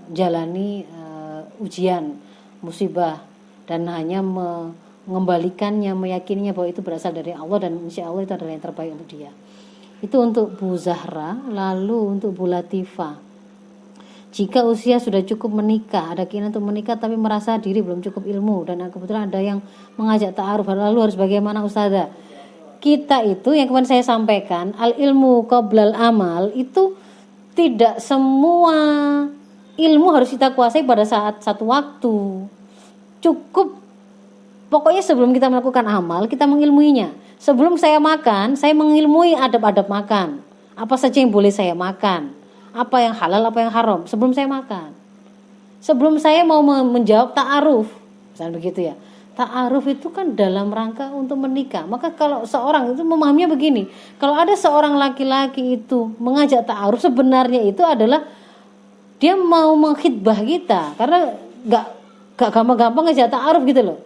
menjalani ujian, musibah, dan hanya mengembalikannya, meyakininya bahwa itu berasal dari Allah dan insya Allah itu adalah yang terbaik untuk dia. Itu untuk Bu Zahra. Lalu untuk Bu Latifah, jika usia sudah cukup menikah, ada keinginan untuk menikah tapi merasa diri belum cukup ilmu dan kebetulan ada yang mengajak ta'aruf, lalu harus bagaimana Ustazah? Kita itu yang kemarin saya sampaikan, al ilmu qoblal amal, itu tidak semua ilmu harus kita kuasai pada saat satu waktu. Cukup pokoknya sebelum kita melakukan amal, kita mengilmuinya. Sebelum saya makan, saya mengilmui adab-adab makan. Apa saja yang boleh saya makan, apa yang halal, apa yang haram sebelum saya makan. Sebelum saya mau menjawab ta'aruf, misalnya begitu ya. Ta'aruf itu kan dalam rangka untuk menikah. Maka kalau seorang itu memahaminya begini, kalau ada seorang laki-laki itu mengajak ta'aruf, sebenarnya itu adalah dia mau menghitbah kita, karena gak gampang-gampang aja ta'aruf gitu loh.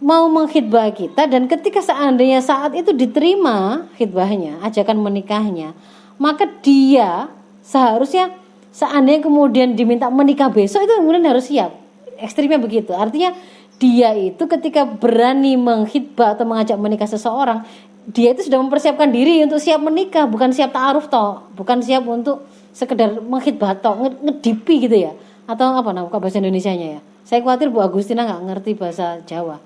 Mau menghitbah kita, dan ketika seandainya saat itu diterima khitbahnya, ajakan menikahnya, maka dia seharusnya seandainya kemudian diminta menikah besok itu kemudian harus siap. Ekstrimnya begitu. Artinya dia itu ketika berani menghitbah atau mengajak menikah seseorang, dia itu sudah mempersiapkan diri untuk siap menikah, bukan siap ta'aruf toh, bukan siap untuk sekedar menghitbah toh, ngedipi gitu ya. Atau apa namanya bahasa Indonesianya ya. Saya khawatir Bu Agustina nggak ngerti bahasa Jawa.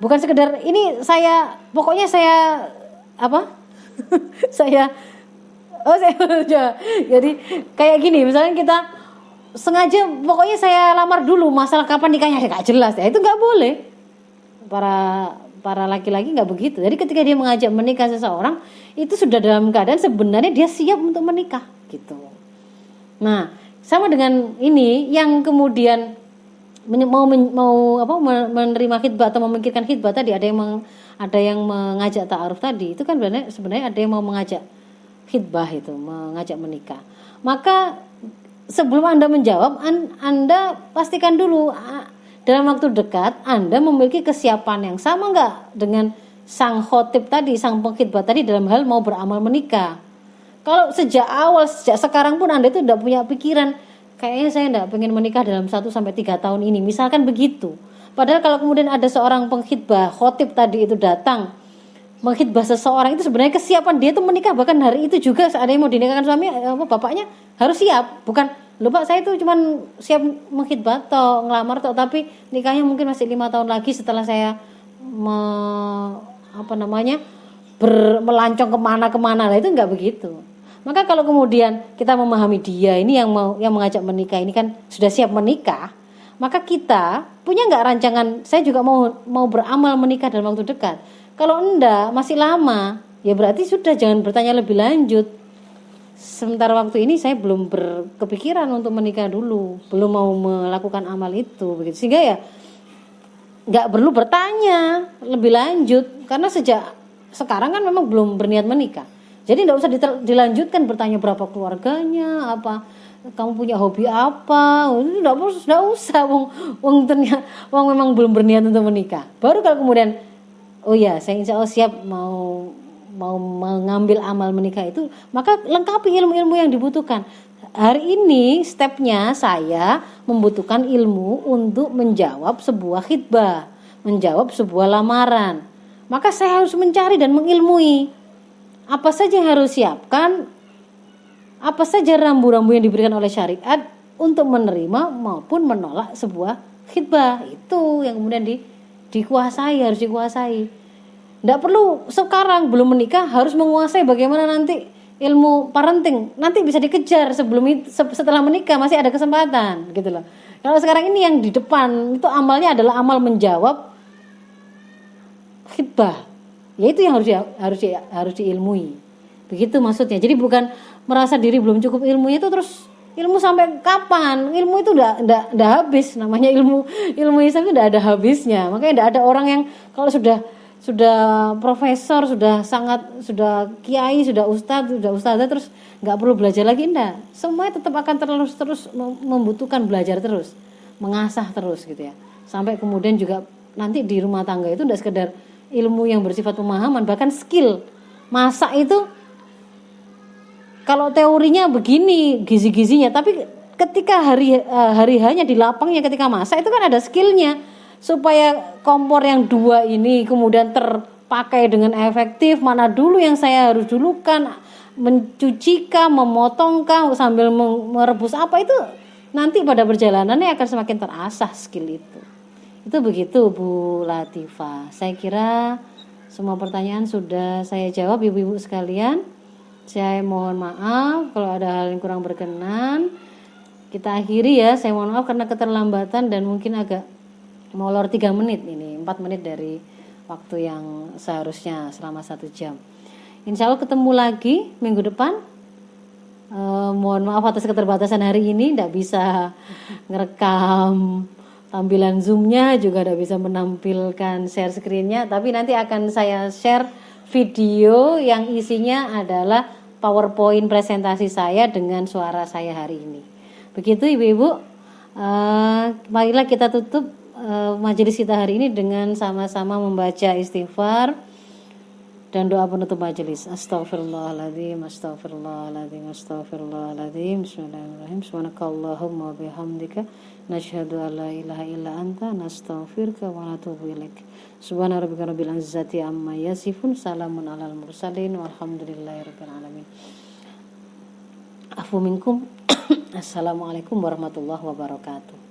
Bukan sekedar ini saya, pokoknya saya apa? saya jadi kayak gini, misalnya kita sengaja pokoknya saya lamar dulu, masalah kapan nikahnya nggak jelas ya, itu nggak boleh. Para laki-laki nggak begitu. Jadi ketika dia mengajak menikah seseorang, itu sudah dalam keadaan sebenarnya dia siap untuk menikah gitu. Nah, sama dengan ini yang kemudian mau menerima khitbah atau memikirkan khitbah tadi, ada yang mengajak ta'aruf tadi, itu kan sebenarnya ada yang mau mengajak khitbah, itu mengajak menikah. Maka sebelum Anda menjawab, Anda pastikan dulu dalam waktu dekat Anda memiliki kesiapan yang sama enggak dengan sang khotib tadi, sang pengkhitbah tadi dalam hal mau beramal menikah. Kalau sejak sekarang pun Anda itu tidak punya pikiran, kayaknya saya tidak pengen menikah dalam 1-3 tahun ini, misalkan begitu. Padahal kalau kemudian ada seorang pengkhitbah, khotib tadi itu datang mengkhitbah seseorang, itu sebenarnya kesiapan dia itu menikah, bahkan hari itu juga ada yang mau dinikahkan suami, bapaknya harus siap. Bukan, loh Pak, saya itu cuman siap mengkhitbah atau ngelamar toh, tapi nikahnya mungkin masih 5 tahun lagi setelah saya melancong kemana lah, itu nggak begitu. Maka kalau kemudian kita memahami dia ini yang mengajak menikah ini kan sudah siap menikah, maka kita punya nggak rancangan, saya juga mau beramal menikah dalam waktu dekat. Kalau enggak, masih lama, ya berarti sudah jangan bertanya lebih lanjut. Sementara waktu ini saya belum berkepikiran untuk menikah dulu, belum mau melakukan amal itu, begitu. Sehingga ya nggak perlu bertanya lebih lanjut, karena sejak sekarang kan memang belum berniat menikah. Jadi nggak usah dilanjutkan bertanya berapa keluarganya, apa kamu punya hobi apa, nggak usah. Wong memang belum berniat untuk menikah. Baru kalau kemudian, oh ya, saya insya Allah siap mau mengambil amal menikah itu, maka lengkapi ilmu-ilmu yang dibutuhkan. Hari ini stepnya saya membutuhkan ilmu untuk menjawab sebuah khitbah, menjawab sebuah lamaran. Maka saya harus mencari dan mengilmui apa saja yang harus siapkan, apa saja rambu-rambu yang diberikan oleh syariat untuk menerima maupun menolak sebuah khitbah. Itu yang kemudian harus dikuasai. Tidak perlu sekarang belum menikah harus menguasai bagaimana nanti ilmu parenting, nanti bisa dikejar setelah menikah, masih ada kesempatan gitu loh. Kalau sekarang ini yang di depan itu amalnya adalah amal menjawab khitbah, yaitu yang harus diilmui. Begitu maksudnya. Jadi bukan merasa diri belum cukup ilmunya itu terus ilmu sampai kapan? Ilmu itu udah habis. Namanya ilmu Islam itu udah ada habisnya. Makanya tidak ada orang yang kalau sudah profesor, sudah kiai, sudah ustadzah terus nggak perlu belajar lagi, enggak. Semuanya tetap akan terus membutuhkan belajar terus, mengasah terus gitu ya. Sampai kemudian juga nanti di rumah tangga itu enggak sekedar ilmu yang bersifat pemahaman, bahkan skill. Masak itu kalau teorinya begini gizi-gizinya, tapi ketika hari-harinya di lapangnya ketika masak itu kan ada skillnya. Supaya kompor yang 2 ini kemudian terpakai dengan efektif, mana dulu yang saya harus dulukan, mencucikah, memotongkah, sambil merebus apa, itu nanti pada perjalanannya akan semakin terasah skill itu. Itu begitu Bu Latifah. Saya kira semua pertanyaan sudah saya jawab ibu-ibu sekalian. Saya mohon maaf kalau ada hal yang kurang berkenan. Kita akhiri ya, saya mohon maaf karena keterlambatan dan mungkin agak molor 3 menit ini, 4 menit dari waktu yang seharusnya selama 1 jam. Insya Allah ketemu lagi minggu depan. Mohon maaf atas keterbatasan hari ini, tidak bisa ngerekam tampilan Zoom-nya, juga tidak bisa menampilkan share screen-nya, tapi nanti akan saya share video yang isinya adalah PowerPoint presentasi saya dengan suara saya hari ini. Begitu ibu-ibu, marilah kita tutup majelis kita hari ini dengan sama-sama membaca istighfar dan doa penutup majelis. Astaghfirullahaladzim, astaghfirullahaladzim, astaghfirullahaladzim. Bismillahirrahmanirrahim. Subhanakallahumma wa bihamdika nasyhadu an la ilaha illa anta nastaghfiruka wa natubu ilaik. Subhana rabbika rabbil izzati amma yasifun, salamun alal mursalin walhamdulillahirabbil alamin. Afu minkum. Assalamualaikum warahmatullahi wabarakatuh.